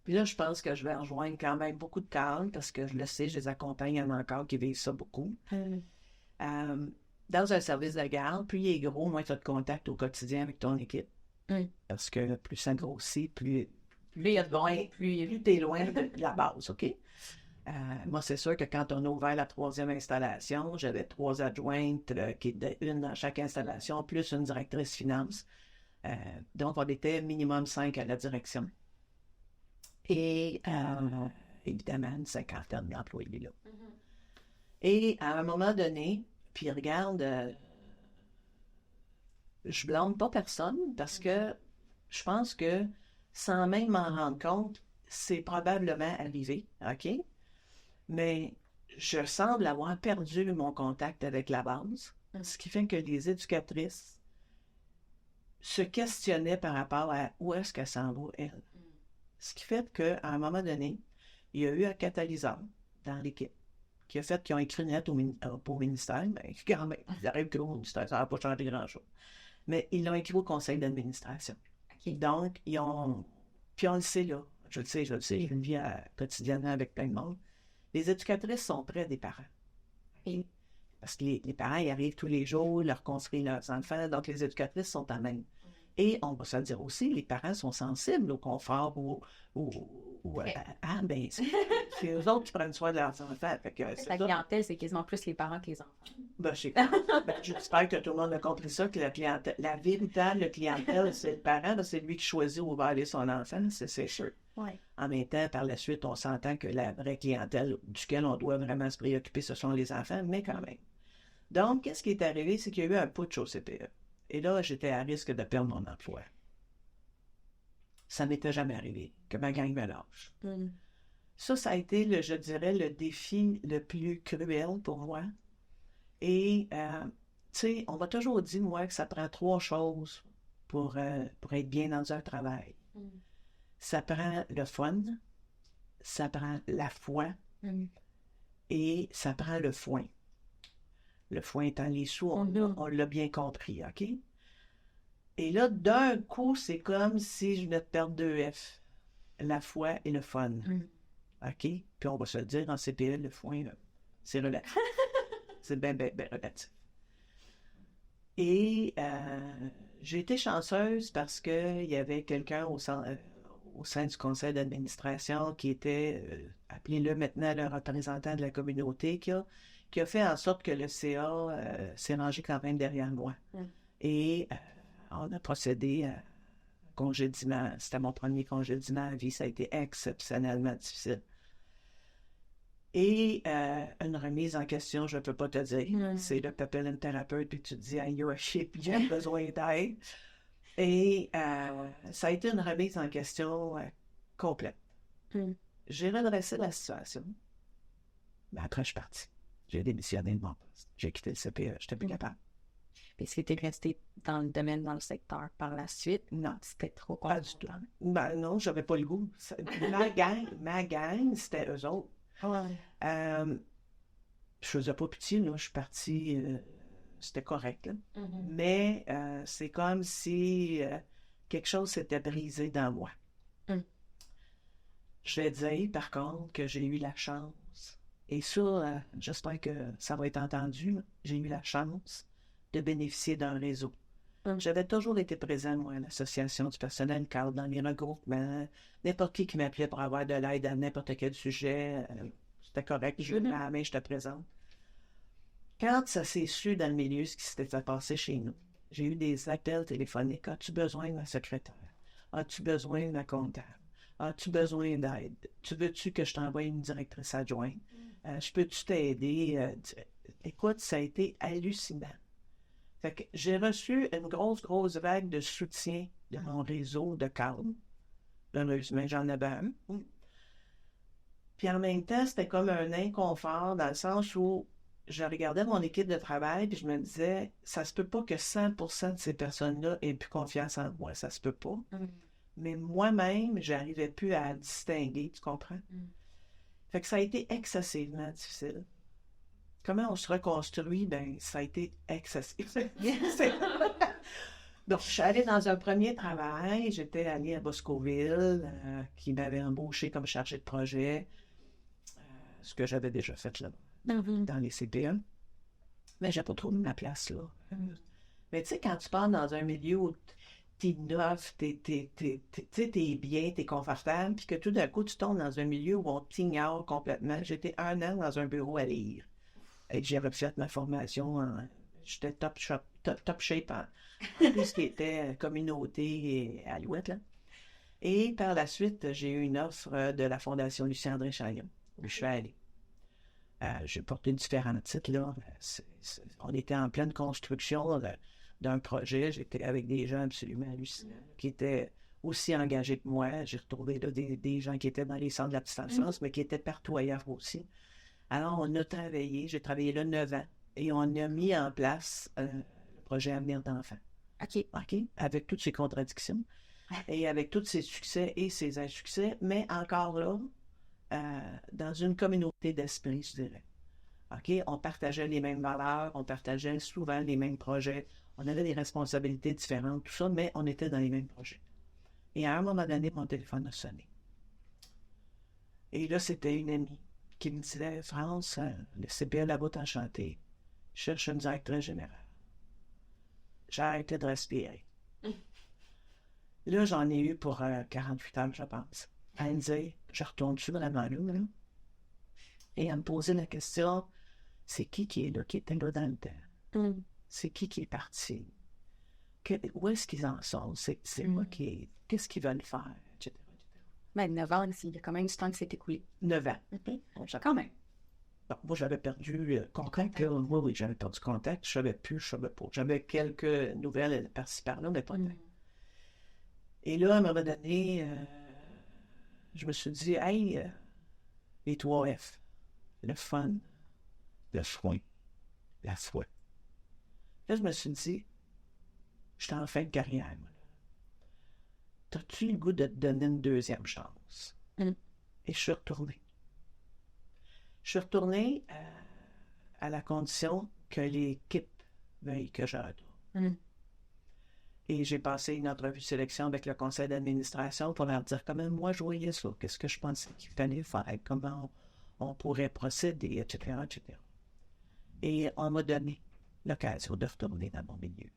Puis là, je pense que je vais rejoindre quand même beaucoup de cadres, parce que je le sais, je les accompagne, il y en a encore qui vivent ça beaucoup. Dans un service de garde, plus il est gros, moins tu as de contact au quotidien avec ton équipe. Parce que plus ça grossit, plus il y a de loin, plus tu es loin de la base, OK? Moi, c'est sûr que quand on a ouvert la 3e installation, j'avais 3 adjointes, une dans chaque installation, plus une directrice finance. Donc, on était minimum 5 à la direction. Et évidemment, une 50aine d'employés là. Et à un moment donné, puis regarde, je blâme pas personne parce que je pense que sans même m'en rendre compte, c'est probablement arrivé, OK? Mais je semble avoir perdu mon contact avec la base, ce qui fait que les éducatrices se questionnaient par rapport à où est-ce qu'elle s'en va, elle. Ce qui fait qu'à un moment donné, il y a eu un catalyseur dans l'équipe qui a fait qu'ils ont écrit une lettre au ministère. Ben, quand même, ils arrivent au ministère, ça n'a pas changé grand-chose. Mais ils l'ont écrit au conseil d'administration. Donc, ils ont... Puis on le sait, là. Je le sais, je le vis quotidiennement avec plein de monde. Les éducatrices sont près des parents. Et parce que les parents, ils arrivent tous les jours, leur construisent leurs enfants, donc les éducatrices sont à même. Et on va se le dire aussi, les parents sont sensibles au confort, ben, c'est eux autres qui prennent soin de leurs enfants. Fait que, La clientèle, c'est quasiment plus les parents que les enfants. Ben, j'espère que tout le monde a compris ça, que la véritable clientèle, c'est le parent, c'est lui qui choisit où va aller son enfant, c'est sûr. Ouais. En même temps, par la suite, on s'entend que la vraie clientèle duquel on doit vraiment se préoccuper, ce sont les enfants, mais quand même. Donc, qu'est-ce qui est arrivé, c'est qu'il y a eu un putsch au CPE. Et là, j'étais à risque de perdre mon emploi. Ça m'était jamais arrivé, que ma gang me lâche. Ça a été, je dirais, le défi le plus cruel pour moi. Et, tu sais, on m'a toujours dit, moi, que ça prend 3 choses pour être bien dans un travail. Ça prend le fun, ça prend la foi et ça prend le foin. Le foin étant les sous, on l'a bien compris, OK? Et là, d'un coup, c'est comme si je venais de perdre 2 F. La foi et le fun. OK? Puis on va se le dire, en CPE, le foin, c'est relatif. C'est bien relatif. Et j'ai été chanceuse parce qu'il y avait quelqu'un au sein du conseil d'administration qui était, appelez-le maintenant le représentant de la communauté, qui a fait en sorte que le CA s'est rangé quand même derrière moi. Et on a procédé à congédiement. C'était mon premier congédiement à vie. Ça a été exceptionnellement difficile. Et une remise en question, je ne peux pas te dire. C'est là que tu appelles un thérapeute et tu te dis « you're a shit, j'ai besoin d'aide ». Et ça a été une remise en question complète. J'ai redressé la situation. Mais après, je suis parti. J'ai démissionné de mon poste. J'ai quitté le CPE. Je n'étais plus capable. Est-ce que tu es resté dans le domaine, dans le secteur par la suite? Non. C'était trop compliqué. Ben non, j'avais pas le goût. Ma gang, c'était eux autres. Je faisais pas pitié, là. Je suis parti... c'était correct, là. Mais c'est comme si quelque chose s'était brisé dans moi. Je vais dire, par contre, que j'ai eu la chance, et ça, j'espère que ça va être entendu, là. J'ai eu la chance de bénéficier d'un réseau. J'avais toujours été présent, moi, à l'association du personnel cadre, dans les regroupements, n'importe qui m'appelait pour avoir de l'aide à n'importe quel sujet, c'était correct, je levais la main, j'étais présente. Quand ça s'est su dans le milieu ce qui s'était passé chez nous, j'ai eu des appels téléphoniques. As-tu besoin d'un secrétaire? As-tu besoin d'un comptable? As-tu besoin d'aide? Tu veux-tu que je t'envoie une directrice adjointe? Je peux-tu t'aider? Écoute, ça a été hallucinant. Fait que j'ai reçu une grosse vague de soutien de mon réseau de cadres. Heureusement, j'en avais un. Puis en même temps, c'était comme un inconfort dans le sens où je regardais mon équipe de travail et je me disais, ça se peut pas que 100% de ces personnes-là aient plus confiance en moi. Ça se peut pas. Mais moi-même, j'arrivais plus à distinguer, tu comprends? Fait que ça a été excessivement difficile. Comment on se reconstruit? Ben, ça a été excessif. Donc, je suis allée dans un premier travail. J'étais allée à Boscoville, qui m'avait embauché comme chargée de projet, ce que j'avais déjà fait là dans les CPE. Mais j'ai pas trouvé ma place là. Mais tu sais, quand tu pars dans un milieu où t'es neuf, t'es bien, t'es confortable, puis que tout d'un coup, tu tombes dans un milieu où on t'ignore complètement. J'étais 1 an dans un bureau à lire. Et j'ai refait ma formation. J'étais top shape en tout ce qui était communauté et alouette, là. Et par la suite, j'ai eu une offre de la Fondation Lucien-André Chagnon, où je suis allée. J'ai porté différents titres, là. On était en pleine construction d'un projet. J'étais avec des gens absolument hallucinants, qui étaient aussi engagés que moi. J'ai retrouvé là, des gens qui étaient dans les centres de la petite enfance, mais qui étaient partout ailleurs aussi. Alors, on a travaillé, j'ai travaillé là 9 ans, et on a mis en place le projet Avenir d'enfants. OK. OK? Avec toutes ses contradictions, et avec tous ses succès et ses insuccès, mais encore là, dans une communauté d'esprit, je dirais. OK? On partageait les mêmes valeurs, on partageait souvent les mêmes projets, on avait des responsabilités différentes, tout ça, mais on était dans les mêmes projets. Et à un moment donné, mon téléphone a sonné. Et là, c'était une amie qui me disait, France, le CPE là-bas t'a enchanté. Je cherche une directrice générale. J'ai arrêté de respirer. Là, j'en ai eu pour 48 heures, je pense. Elle me disait, je retourne-tu vraiment là? Et elle me posait la question, c'est qui est là, qui était là dans le temps? C'est qui est parti? Où est-ce qu'ils en sont? C'est moi qui... Qu'est-ce qu'ils veulent faire? Etc. Ben, 9 ans, il y a quand même du temps qui s'est écoulé. 9 ans. Quand même. Bon, moi, j'avais perdu contact. Oui, j'avais perdu contact. Je savais pas. J'avais quelques nouvelles par-ci par-là, mais pas tant. Et là, à un moment donné, je me suis dit, hey, les 3 F, le fun, le soin, la foi. Là, je me suis dit, je suis en fin de carrière, moi. T'as-tu le goût de te donner une deuxième chance? Et je suis retourné. Je suis retourné à la condition que l'équipe veuille que je retourne. Et j'ai passé une entrevue de sélection avec le conseil d'administration pour leur dire comment moi je voyais ça, qu'est-ce que je pensais qu'il fallait faire, comment on pourrait procéder, etc., etc. Et on m'a donné l'occasion de retourner dans mon milieu.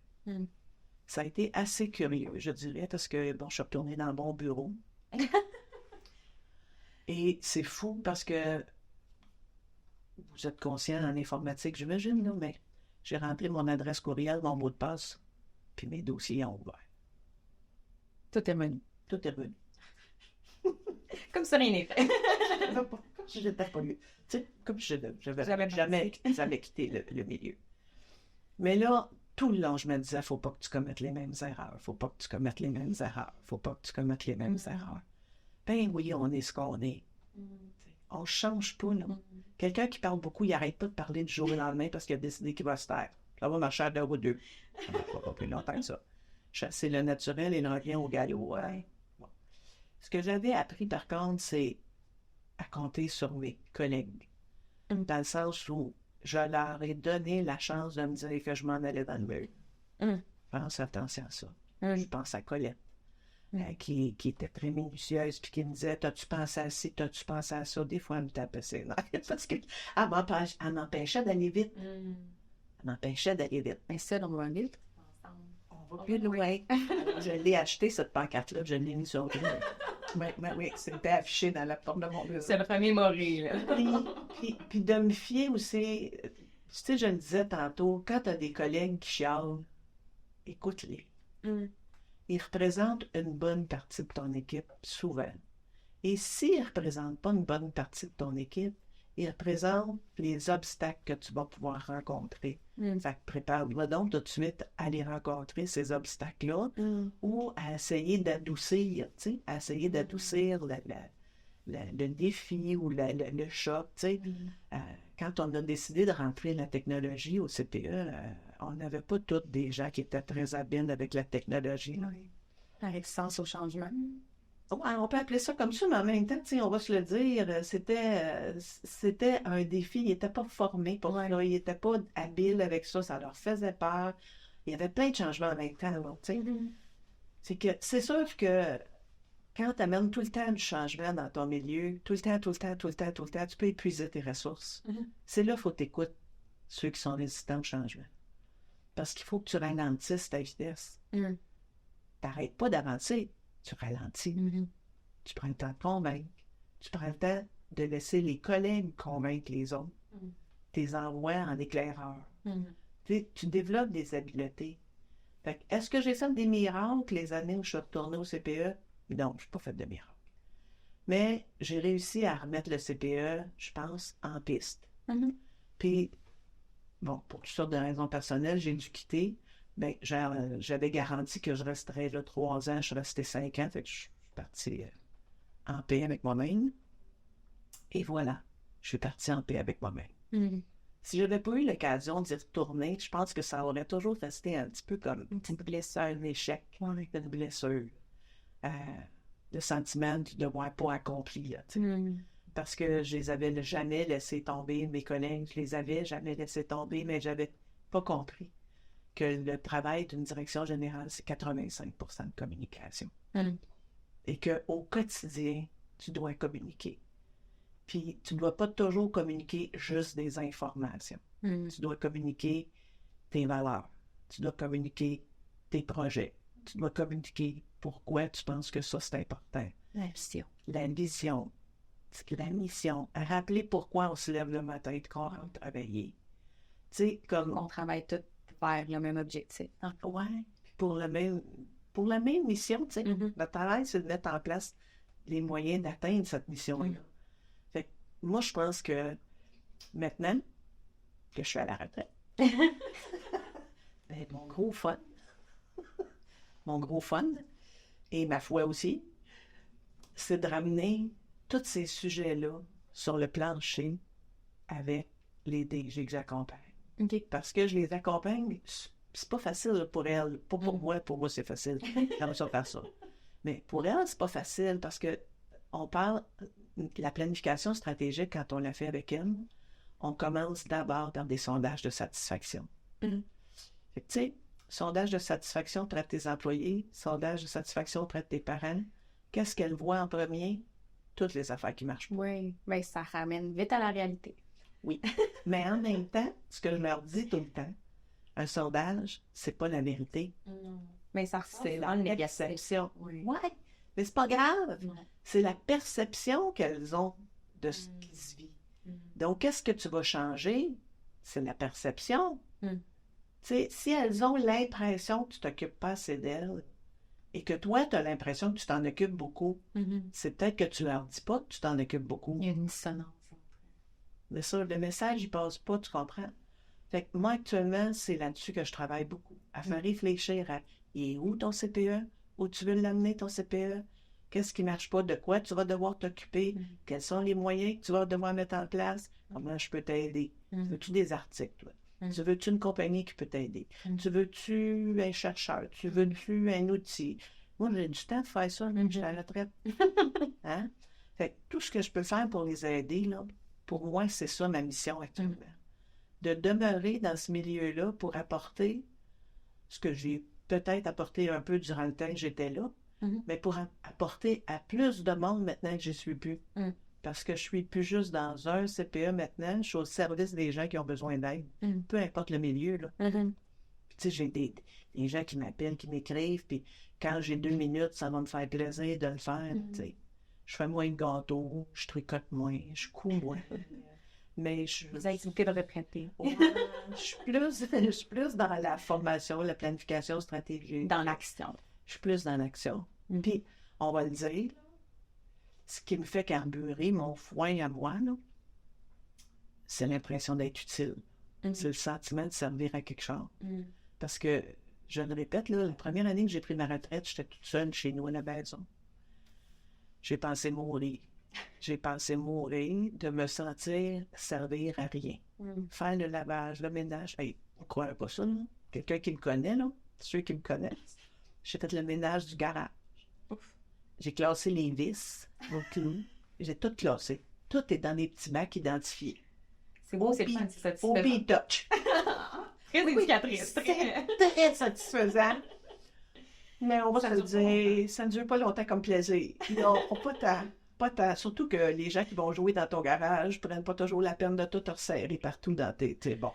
Ça a été assez curieux, je dirais, parce que, bon, je suis retourné dans mon bureau. Et c'est fou parce que vous êtes conscient en informatique, j'imagine, là, mais j'ai rempli mon adresse courriel, mon mot de passe, puis mes dossiers ont ouvert. Tout est revenu. Tout est revenu. Comme ça, rien n'est fait. Comme si j'étais pas lu. Tu sais, comme si j'avais jamais quitté le milieu. Mais là, tout le long, je me disais, faut pas que tu commettes les mêmes erreurs. Faut pas que tu commettes les mêmes erreurs. Faut pas que tu commettes les mêmes erreurs. Ben oui, on est ce qu'on est. On change pas, là. Quelqu'un qui parle beaucoup, il n'arrête pas de parler du jour au lendemain parce qu'il a décidé qu'il va se taire. Ça va marcher à 2 ou 2. Ça va pas plus longtemps que ça. Chasser le naturel et le revient au galop. Ouais. Bon. Ce que j'avais appris, par contre, c'est à compter sur mes collègues. Dans le sens où je leur ai donné la chance de me dire que je m'en allais dans le mur. Pense attention à ça. Je pense à Colette, qui était très minutieuse, puis qui me disait, t'as-tu pensé à ci, t'as-tu pensé à ça? Des fois, elle me tapait ses nerfs, parce qu'elle m'empêchait d'aller vite. Elle m'empêchait d'aller vite. Mais ça, on va aller ensemble. On va plus loin. Je l'ai acheté, cette pancarte-là, puis je l'ai mis sur le oui, c'était affiché dans la porte de mon bureau. C'est le premier mori, là. Puis de me fier aussi, tu sais, je le disais tantôt, quand tu as des collègues qui chialent, écoute-les. Ils représentent une bonne partie de ton équipe, souvent. Et s'ils ne représentent pas une bonne partie de ton équipe, ils représentent les obstacles que tu vas pouvoir rencontrer. Fait que prépare-toi donc tout de suite à aller rencontrer ces obstacles-là ou à essayer d'adoucir, tu sais, à essayer d'adoucir le défi ou le choc, tu sais. Quand on a décidé de rentrer la technologie au CPE, on n'avait pas tous des gens qui étaient très habiles avec la technologie. La réticence au changement. Ouais, on peut appeler ça comme ça, mais en même temps, on va se le dire, c'était un défi. Ils n'étaient pas formés pour ça. Ils n'étaient pas habiles avec ça. Ça leur faisait peur. Il y avait plein de changements en même temps. C'est sûr que quand tu amènes tout le temps du changement dans ton milieu, tout le temps, tu peux épuiser tes ressources. C'est là qu'il faut t'écouter ceux qui sont résistants au changement. Parce qu'il faut que tu ralentisses ta vitesse. Tu n'arrêtes pas d'avancer. Tu ralentis. Tu prends le temps de convaincre. Tu prends le temps de laisser les collègues convaincre les autres. Tu les envoies en éclaireur. Tu développes des habiletés. Fait que, est-ce que j'ai fait des miracles les années où je suis retournée au CPE? Non, je n'ai pas fait de miracles. Mais j'ai réussi à remettre le CPE, je pense, en piste. Puis, bon, pour toutes sortes de raisons personnelles, j'ai dû quitter. ben, j'avais garanti que je resterais là 3 ans. Je suis resté 5 ans, fait que je suis parti en paix avec moi-même. Et voilà, je suis parti en paix avec moi-même. Mm. Si je n'avais pas eu l'occasion d'y retourner, je pense que ça aurait toujours resté un petit peu comme une petite blessure, un échec, une blessure. Le sentiment de devoir pas accompli, là, tu sais. Parce que je les avais jamais laissé tomber, mes collègues, je les avais jamais laissé tomber, mais j'avais pas compris que le travail d'une direction générale, c'est 85% de communication. Et qu'au quotidien, tu dois communiquer. Puis, tu ne dois pas toujours communiquer juste des informations. Tu dois communiquer tes valeurs. Tu dois communiquer tes projets. Tu dois communiquer pourquoi tu penses que ça, c'est important. La vision. La vision. La mission. Rappeler pourquoi on se lève le matin et qu'on rentre travailler. Tu sais, comme... On travaille tous vers le même objectif. Ouais. Pour la même mission, tu sais. Notre travail, c'est de mettre en place les moyens d'atteindre cette mission-là. Fait que moi, je pense que maintenant que je suis à la retraite, ben, mon gros fun, et ma foi aussi, c'est de ramener tous ces sujets-là sur le plancher avec les DG que j'accompagne. Parce que je les accompagne, c'est pas facile pour elles. Pas pour moi, c'est facile. J'aime ça faire ça. Mais pour elles, c'est pas facile parce que on parle de la planification stratégique quand on l'a fait avec elles. On commence d'abord par des sondages de satisfaction. Fait que, tu sais, sondage de satisfaction auprès de tes employés, sondage de satisfaction auprès de tes parents. Qu'est-ce qu'elles voient en premier? Toutes les affaires qui marchent pas. Oui, bien, ça ramène vite à la réalité. Oui. Mais en même temps, ce que je leur dis tout le temps, un sondage, c'est pas la vérité. Mais ça c'est la perception. Oui. Ouais, mais c'est pas grave. C'est la perception qu'elles ont de ce qui se vit. Donc, qu'est-ce que tu vas changer? C'est la perception. Tu sais, si elles ont l'impression que tu t'occupes pas assez d'elles et que toi, tu as l'impression que tu t'en occupes beaucoup, c'est peut-être que tu leur dis pas que tu t'en occupes beaucoup. Il y a une dissonance. Mais ça, le message, il passe pas, tu comprends? Fait que moi, actuellement, c'est là-dessus que je travaille beaucoup. À faire réfléchir à il est où ton CPE? Où tu veux l'amener, ton CPE? Qu'est-ce qui marche pas? De quoi tu vas devoir t'occuper? Quels sont les moyens que tu vas devoir mettre en place? Comment je peux t'aider? Veux-tu des articles? Tu veux-tu une compagnie qui peut t'aider? Tu veux-tu un chercheur? Tu veux-tu un outil? Moi, j'ai du temps de faire ça, même je suis à la retraite. Hein? Fait que tout ce que je peux faire pour les aider, là, pour moi, c'est ça ma mission actuellement. De demeurer dans ce milieu-là pour apporter ce que j'ai peut-être apporté un peu durant le temps que j'étais là, mais pour apporter à plus de monde maintenant que je ne suis plus. Parce que je suis plus juste dans un CPE maintenant, je suis au service des gens qui ont besoin d'aide. Peu importe le milieu, là. Tu sais, j'ai des gens qui m'appellent, qui m'écrivent, puis quand j'ai 2 minutes, ça va me faire plaisir de le faire, tu sais. Je fais moins de gâteaux, je tricote moins, je couds moins. Mais les activités de retraité. Je suis plus dans la formation, la planification stratégique. Dans l'action. Je suis plus dans l'action. Puis, on va le dire, ce qui me fait carburer mon foin à moi, là, c'est l'impression d'être utile. C'est le sentiment de servir à quelque chose. Parce que, je le répète, là, la première année que j'ai pris ma retraite, j'étais toute seule chez nous à la maison. J'ai pensé mourir. J'ai pensé mourir de me sentir servir à rien. Faire le lavage, le ménage. Hey, on ne croirait pas ça, là. Quelqu'un qui me connaît, là, ceux qui me connaissent, j'ai fait le ménage du garage. J'ai classé les vis au clou. J'ai tout classé. Tout est dans des petits bacs identifiés. C'est beau, c'est le fun, c'est satisfaisant. OB Touch. Très éducatrice. Très satisfaisant. Mais on va se le dire, ça ne dure pas longtemps comme plaisir. Non, pas tant. Surtout que les gens qui vont jouer dans ton garage prennent pas toujours la peine de tout resserrer partout dans tes... Bon.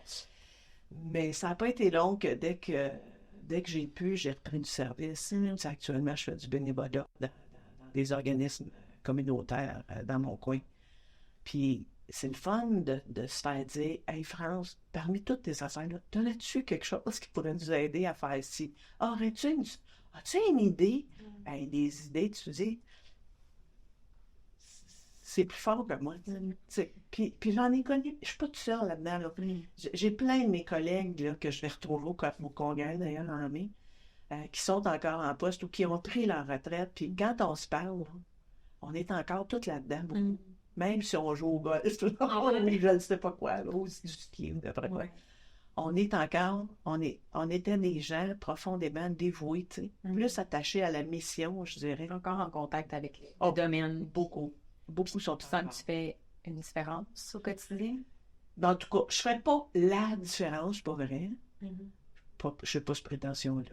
Mais ça n'a pas été long que dès que j'ai pu, j'ai repris du service. Actuellement, je fais du bénévolat dans des organismes communautaires dans mon coin. Puis c'est le fun de se faire dire « Hey France, parmi toutes tes affaires-là, t'en-tu quelque chose qui pourrait nous aider à faire ci? As-tu une idée? » Hey, des idées, tu dis... c'est plus fort que moi. Tu sais. Puis j'en ai connu, je suis pas toute seule là-dedans. Là. J'ai plein de mes collègues là, que je vais retrouver au congrès, d'ailleurs, en mai, qui sont encore en poste ou qui ont pris leur retraite. Puis quand on se parle, on est encore toutes là-dedans. Même si on joue au golf, je ne sais pas quoi, là, ou du ski, d'après quoi. On est encore, on était des gens profondément dévoués, tu sais, plus attachés à la mission, je dirais. Encore en contact avec le domaine. Beaucoup. Beaucoup sont Tu sens que tu fais une différence au quotidien? En tout cas, je ne ferais pas la différence, c'est pas vrai. Je n'ai pas ce prétention-là.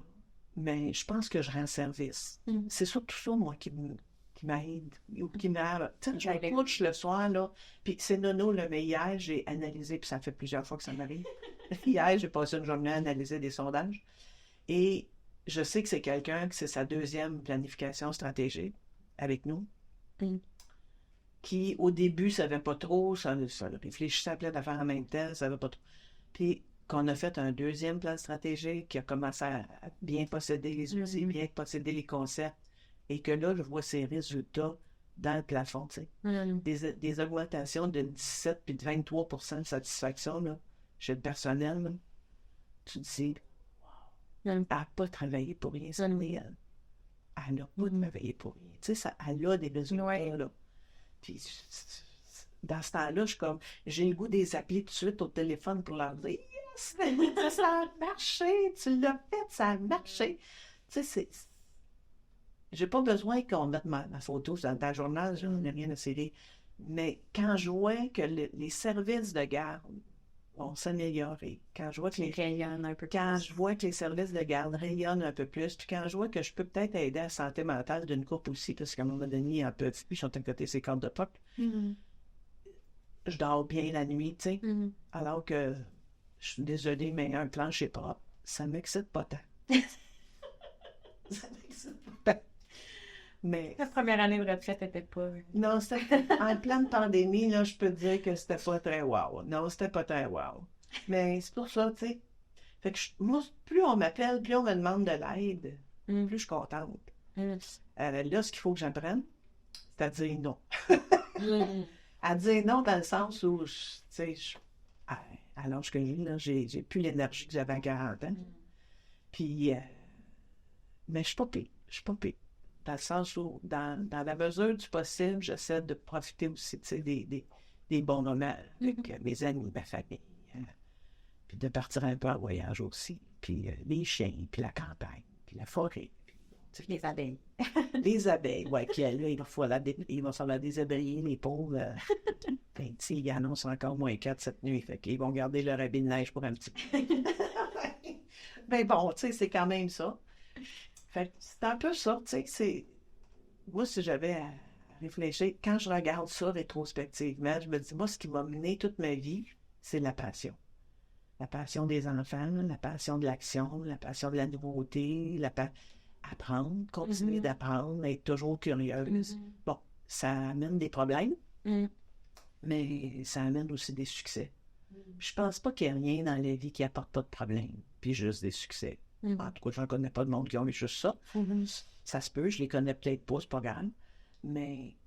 Mais je pense que je rends service. C'est surtout ça, moi, qui m'aide, ou qui m'aide. Tu sais, je me couche le soir, là, puis c'est nono, là, mais hier, j'ai analysé, puis ça fait plusieurs fois que ça m'arrive. Hier, j'ai passé une journée à analyser des sondages, et je sais que c'est quelqu'un, que c'est sa deuxième planification stratégique avec nous, qui, au début, ne savait pas trop, ça réfléchissait à plein d'affaires en même temps, ne savait pas trop. Puis, qu'on a fait un deuxième plan stratégique, qui a commencé à bien posséder les outils, bien posséder les concepts, et que là, je vois ces résultats dans le plafond, tu sais. Des augmentations de 17 puis de 23% de satisfaction, là, chez le personnel, là. Tu te dis, elle n'a pas travaillé pour rien, ça, mais elle n'a pas travaillé pour rien. Tu sais, ça, elle a des résultats, là. Puis, dans ce temps-là, je suis comme, j'ai le goût de les appeler tout de suite au téléphone pour leur dire, yes, ça a marché, tu l'as fait, ça a marché. Tu sais, j'ai pas besoin qu'on mette ma photo dans le journal, je n'ai rien à serrer. Mais quand je vois que les services de garde vont s'améliorer, quand je vois que je vois que les services de garde rayonnent un peu plus, puis quand je vois que je peux peut-être aider à la santé mentale d'une couple aussi, parce qu'à un moment donné, ils en peuvent plus, ils sont à côté de ces cordes de pop. Je dors bien la nuit, tu sais. Alors que, je suis désolée, mais un plancher propre, ça m'excite pas tant. Ça m'excite pas tant. Mais la première année de retraite n'était pas... Non, c'était en pleine pandémie, là, je peux te dire que c'était pas très wow. Non, c'était pas très wow. Mais c'est pour ça, tu sais. Fait que moi, plus on m'appelle, plus on me demande de l'aide, plus je suis contente. Là, ce qu'il faut que j'apprenne, c'est à dire non. À dire non dans le sens où, tu sais, à l'âge que j'ai, là, j'ai plus l'énergie que j'avais à 40 ans. Puis, mais je suis pas pire. Je suis pas pire. Dans le sens où, dans la mesure du possible, j'essaie de profiter aussi, tu sais, des bons moments avec mes amis, ma famille. Puis de partir un peu en voyage aussi. Puis les chiens, puis la campagne, puis la forêt. Puis, les abeilles. Les abeilles, oui. Puis là, il va falloir déshabiller les pauvres. Ben, tu sais, ils annoncent encore -4 cette nuit. Fait qu'ils vont garder leur habit de neige pour un petit peu. Mais bon, tu sais, c'est quand même ça. Fait que c'est un peu ça, tu sais, moi, si j'avais à réfléchir, quand je regarde ça rétrospectivement, je me dis, moi, ce qui m'a mené toute ma vie, c'est la passion. La passion des enfants, la passion de l'action, la passion de la nouveauté, apprendre, continuer d'apprendre, être toujours curieuse. Bon, ça amène des problèmes, mais ça amène aussi des succès. Je pense pas qu'il y ait rien dans la vie qui apporte pas de problèmes, puis juste des succès. En tout cas, je n'en connais pas de monde qui ont eu juste ça. Ça se peut, je les connais peut-être pas, c'est pas grave. Mais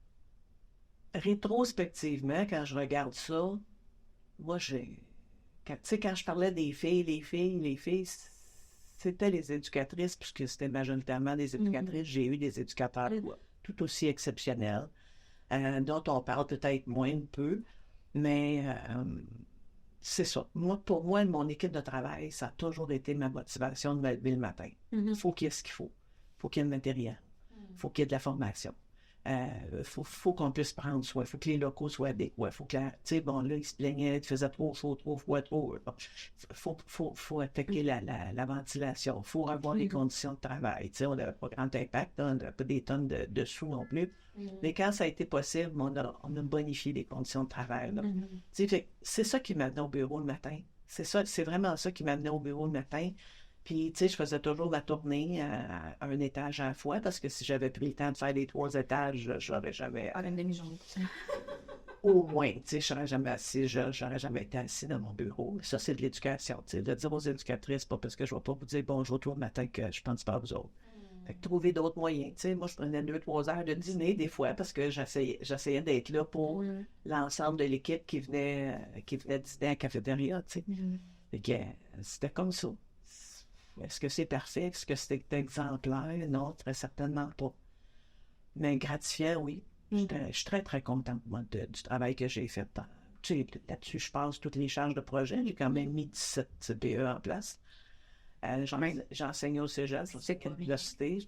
rétrospectivement, quand je regarde ça, moi, tu sais, quand je parlais des filles, les filles, c'était les éducatrices, puisque c'était majoritairement des éducatrices. J'ai eu des éducateurs tout aussi exceptionnels, dont on parle peut-être moins un peu, mais c'est ça. Pour moi, mon équipe de travail, ça a toujours été ma motivation de me lever le matin. Il faut qu'il y ait ce qu'il faut. Il faut qu'il y ait le matériel. Il faut qu'il y ait de la formation. Faut qu'on puisse prendre soin. Il faut que les locaux soient adéquats. Faut que tu sais, bon, là, ils se plaignaient, il faisait trop chaud, trop froid, trop. Bon, faut attaquer la ventilation. Il faut avoir les conditions de travail. Tu sais, on n'avait pas grand impact, on n'avait pas des tonnes de sous non plus. Mais quand ça a été possible, on a bonifié les conditions de travail. Tu sais, c'est ça qui m'amenait au bureau le matin. C'est vraiment ça qui m'amenait au bureau le matin. Puis, tu sais, je faisais toujours la tournée à un étage à la fois, parce que si j'avais pris le temps de faire les 3 étages, j'aurais jamais... À une demi-journée. Au moins, tu sais, j'aurais jamais été assis dans mon bureau. Ça, c'est de l'éducation, tu sais. De dire aux éducatrices, pas parce que je ne vais pas vous dire bonjour tout le matin que je pense pas à vous autres. Fait que trouver d'autres moyens. Tu sais, moi, je prenais 2-3 heures de dîner des fois parce que j'essayais d'être là pour l'ensemble de l'équipe qui venait dîner à la cafétéria, tu sais. Fait que c'était comme ça. Est-ce que c'est parfait? Est-ce que c'est exemplaire? Non, très certainement pas. Mais gratifiant, oui. Je suis très, très contente, moi, du travail que j'ai fait. Tu sais, là-dessus, je passe toutes les charges de projet. J'ai quand même mis 17 CPE en place. J'enseigne au cégep, c'est à l'université.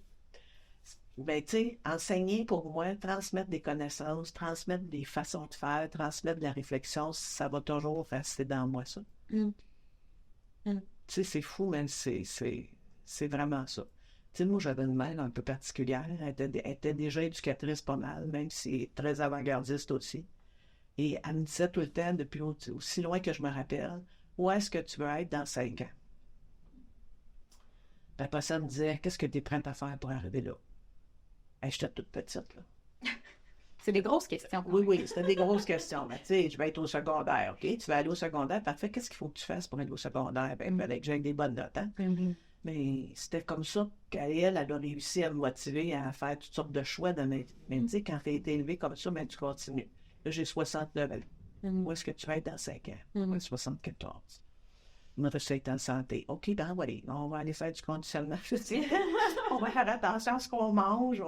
Ben, tu sais, enseigner pour moi, transmettre des connaissances, transmettre des façons de faire, transmettre de la réflexion, ça va toujours rester dans moi, ça. Tu sais, c'est fou, mais c'est vraiment ça. Tu sais, moi, j'avais une mère un peu particulière. Elle était déjà éducatrice pas mal, même si elle est très avant-gardiste aussi. Et elle me disait tout le temps, depuis aussi loin que je me rappelle, où est-ce que tu veux être dans 5 ans? Puis après ça, elle me disait, qu'est-ce que tu es prête à faire pour arriver là? Hey, j'étais toute petite, là. C'est des grosses questions. Oui, c'était des grosses questions. Mais tu sais, je vais être au secondaire, OK? Tu vas aller au secondaire, parfait. Qu'est-ce qu'il faut que tu fasses pour aller au secondaire? Ben, il fallait que j'aie des bonnes notes, hein? Mais c'était comme ça qu'elle a réussi à me motiver à faire toutes sortes de choix. Mais tu sais, quand tu as été élevé comme ça, ben, tu continues. Là, j'ai 69 ans. Où est-ce que tu vas être dans 5 ans? Moi, 74. Moi, je suis en santé. OK, ben oui, on va aller faire du conditionnement physique. On va faire attention à ce qu'on mange.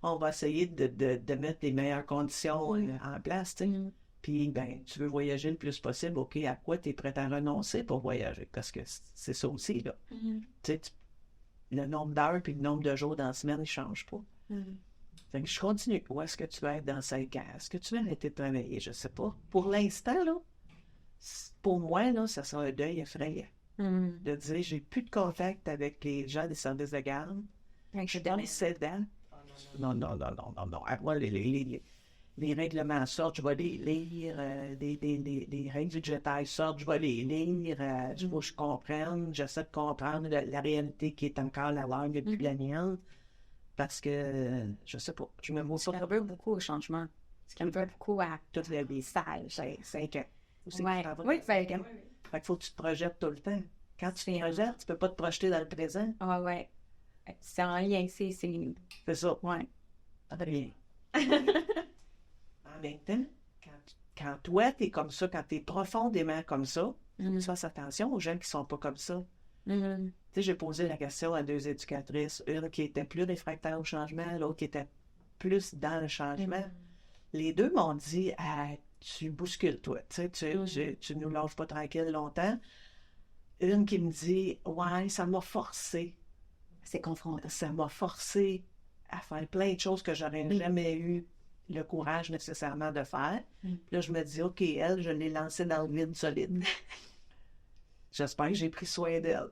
On va essayer de mettre les meilleures conditions en place, tu sais. Puis, ben, tu veux voyager le plus possible. OK, à quoi tu es prêt à renoncer pour voyager? Parce que c'est ça aussi, là. Tu sais, le nombre d'heures puis le nombre de jours dans la semaine, il ne change pas. Fait que je continue. Où est-ce que tu vas être dans 5 ans? Est-ce que tu vas arrêter de travailler? Je ne sais pas. Pour l'instant, là, pour moi, là, ça sera un deuil effrayant. De dire, j'ai plus de contact avec les gens des services de garde. Je suis dans les 7 ans. Non. À moi, les règlements sortent, je vais les lire. Les règles budgétaires sortent, je vais les lire. Il faut que je comprenne. J'essaie de comprendre la réalité qui est encore la langue depuis la mienne. Parce que, je sais pas, je me vois ça veut beaucoup au changement. Ce qui me veut beaucoup à toutes les stages, 5 ans. Oui, 5 ans. Fait qu'il faut que tu te projettes tout le temps. Quand tu te projettes, tu peux pas te projeter dans le présent. Ah ouais. C'est en lien, c'est... C'est ça. Ouais. Très bien. En même temps, quand toi, t'es comme ça, quand t'es profondément comme ça, tu fasses attention aux gens qui sont pas comme ça. Tu sais, j'ai posé la question à 2 éducatrices, une qui était plus réfractaire au changement, l'autre qui était plus dans le changement. Les deux m'ont dit, tu bouscules, toi. Tu sais, tu nous lâches pas tranquille longtemps. Une qui me dit, ouais, ça m'a forcé. C'est confrontant. Ça m'a forcé à faire plein de choses que j'aurais jamais eu le courage nécessairement de faire. Puis là, je me dis, OK, elle, je l'ai lancée dans le vide solide. J'espère que j'ai pris soin d'elle.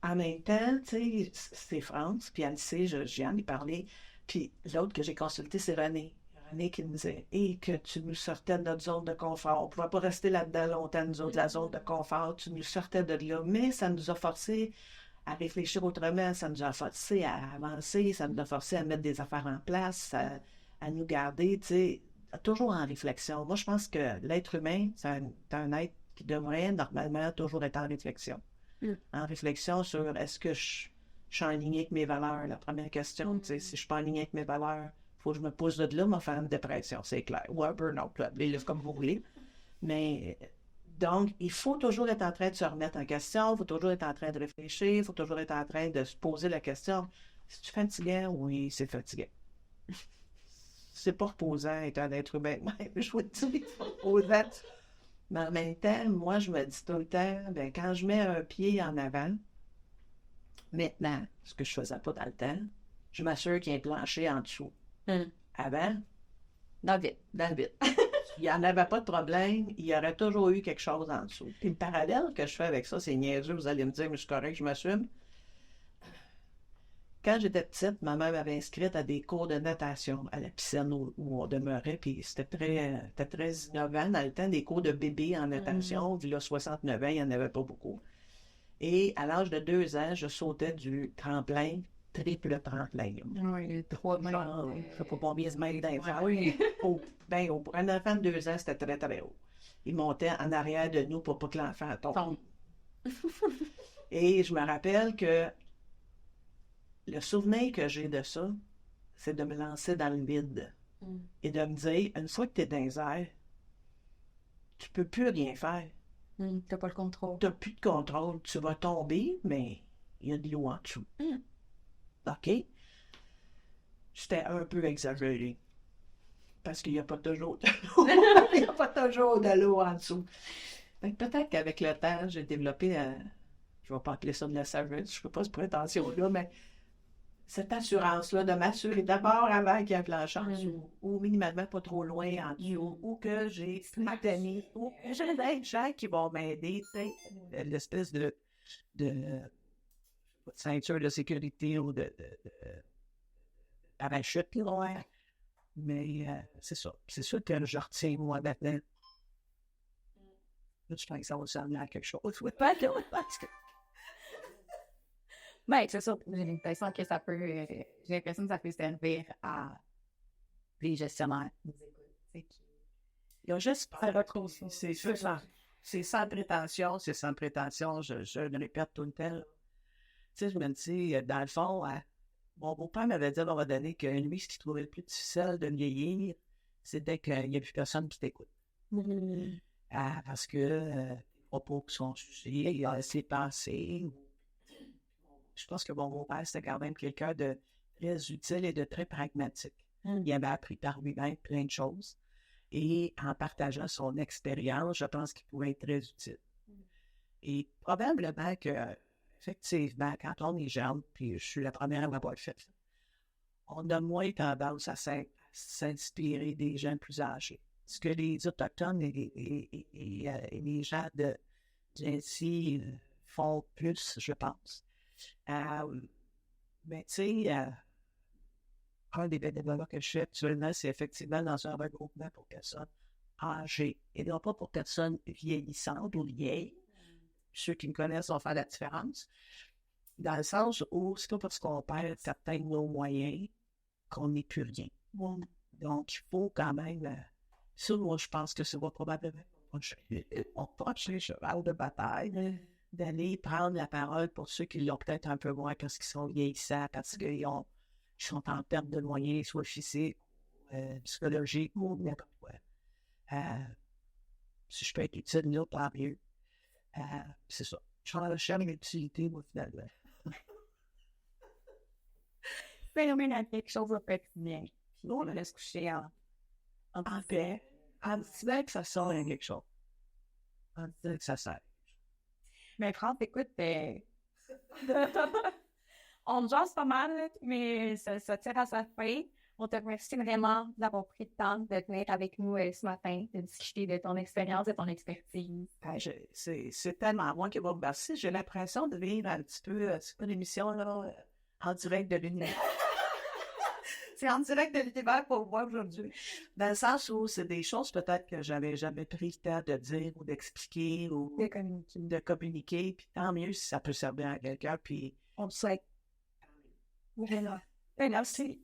En même temps, tu sais, c'est France, puis elle sait, j'en ai parlé. Puis l'autre que j'ai consulté, c'est René. René qui me disait, que tu nous sortais de notre zone de confort. On ne pouvait pas rester là-dedans longtemps, nous autres, la zone de confort. Tu nous sortais de là, mais ça nous a forcé à réfléchir autrement, ça nous a forcé à avancer, ça nous a forcé à mettre des affaires en place, à nous garder, tu sais, toujours en réflexion. Moi, je pense que l'être humain, c'est un être qui devrait normalement toujours être en réflexion. En réflexion sur est-ce que je suis en ligne avec mes valeurs, la première question, tu sais, si je suis pas en ligne avec mes valeurs, il faut que je me pose de là, me faire une dépression, c'est clair. Ou un burn-out, appelez-le comme vous voulez. Mais, donc, il faut toujours être en train de se remettre en question, il faut toujours être en train de réfléchir, il faut toujours être en train de se poser la question, c'est-tu fatigant? Oui, c'est fatigant. C'est pas reposant être un être humain. Je vous dis, c'est pas reposant. Mais en même temps, moi, je me dis tout le temps, ben, quand je mets un pied en avant, maintenant, ce que je faisais pas dans le temps, je m'assure qu'il y a un plancher en dessous. Avant, dans le vide. Il n'y en avait pas de problème, il y aurait toujours eu quelque chose en dessous. Puis le parallèle que je fais avec ça, c'est niaiseux, vous allez me dire, mais je suis correct, je m'assume. Quand j'étais petite, ma mère m'avait inscrite à des cours de natation à la piscine où on demeurait, puis c'était très innovant dans le temps, des cours de bébé en natation. Il y a 69 ans, il n'y en avait pas beaucoup. Et à l'âge de 2 ans, je sautais du tremplin, triple tremplin. Oui, 3 mètres. Je ne sais pas combien de mètres d'infant. Oui. Pour un enfant de 2 ans, c'était très, très haut. Il montait en arrière de nous pour pas que l'enfant tombe. Et je me rappelle que le souvenir que j'ai de ça, c'est de me lancer dans le vide et de me dire, une fois que tu es dans les airs, tu peux plus rien faire. T'as pas le contrôle. Tu n'as plus de contrôle. Tu vas tomber, mais il y a de l'eau en dessous. OK? C'était un peu exagéré. Parce qu'il n'y a pas toujours de l'eau. Il n'y a pas toujours de l'eau en dessous. Peut-être qu'avec le temps, j'ai développé, je ne vais pas appeler ça de la sagesse, je ne fais pas ce prétention-là, mais cette assurance-là de m'assurer d'abord avant qu'il y ait de la chance ou minimalement pas trop loin en dessous, ou que j'ai maintenu, ou que j'ai des gens qui vont m'aider, tu sais, l'espèce de ceinture de sécurité ou de parachute, là. Mais c'est ça. C'est ça que je retiens, moi, maintenant. Là, je pense que ça va servir à quelque chose. Pas de parce que... Ben, c'est ça. J'ai l'impression que ça peut... j'ai l'impression que ça peut servir à les gestionnaires. Il y a juste pas c'est ça. C'est sans prétention, je le répète tout le temps. Tu sais, je me dis, dans le fond, mon beau-père m'avait dit à un moment donné que lui, ce qu'il trouvait le plus difficile de vieillir, c'était qu'il n'y a plus personne qui t'écoute. Parce que les propos qui sont jugés, il a ses pensées. Je pense que mon beau-père, c'était quand même quelqu'un de très utile et de très pragmatique. Il avait appris par lui-même plein de choses. Et en partageant son expérience, je pense qu'il pouvait être très utile. Et probablement que, effectivement, quand on est jeune, puis je suis la première à m'avoir fait ça, on a moins tendance à s'inspirer des gens plus âgés. Ce que les Autochtones et les gens d'ici font plus, je pense. Mais tu sais, un des bénévolats que je fais actuellement, c'est effectivement dans un regroupement pour personnes âgées et non pas pour personnes vieillissantes ou vieilles. Ceux qui me connaissent vont faire la différence. Dans le sens où c'est pas parce qu'on perd certains de nos moyens qu'on n'est plus rien. Donc, il faut quand même... ça, moi, je pense que ça va probablement on proche les chevaux de bataille, d'aller prendre la parole pour ceux qui l'ont peut-être un peu moins parce qu'ils sont vieillissants, parce qu'ils sont en perte de moyens, soit physiques, psychologiques ou n'importe quoi. Si je peux être utile, là, tant mieux. C'est ça. Je suis en recherche d'utilité, moi, finalement. Phénomène quelque chose de quotidien. Puis on le laisse coucher en paix. En disant que ça sert à quelque chose. En disant que ça sert. Mais France, écoute, on jase pas mal, mais ça tire à sa fin. On te remercie vraiment d'avoir pris le temps de venir avec nous ce matin, de discuter de ton expérience, de ton expertise. C'est tellement moi qui vous remercie. J'ai l'impression de vivre un petit peu, c'est pas l'émission là, en direct de l'univers. C'est en direct de l'univers pour moi aujourd'hui. Dans le sens où c'est des choses peut-être que j'avais jamais pris le temps de dire ou d'expliquer ou de communiquer. Puis tant mieux si ça peut servir à quelqu'un. Puis on le sait. Voilà. Merci.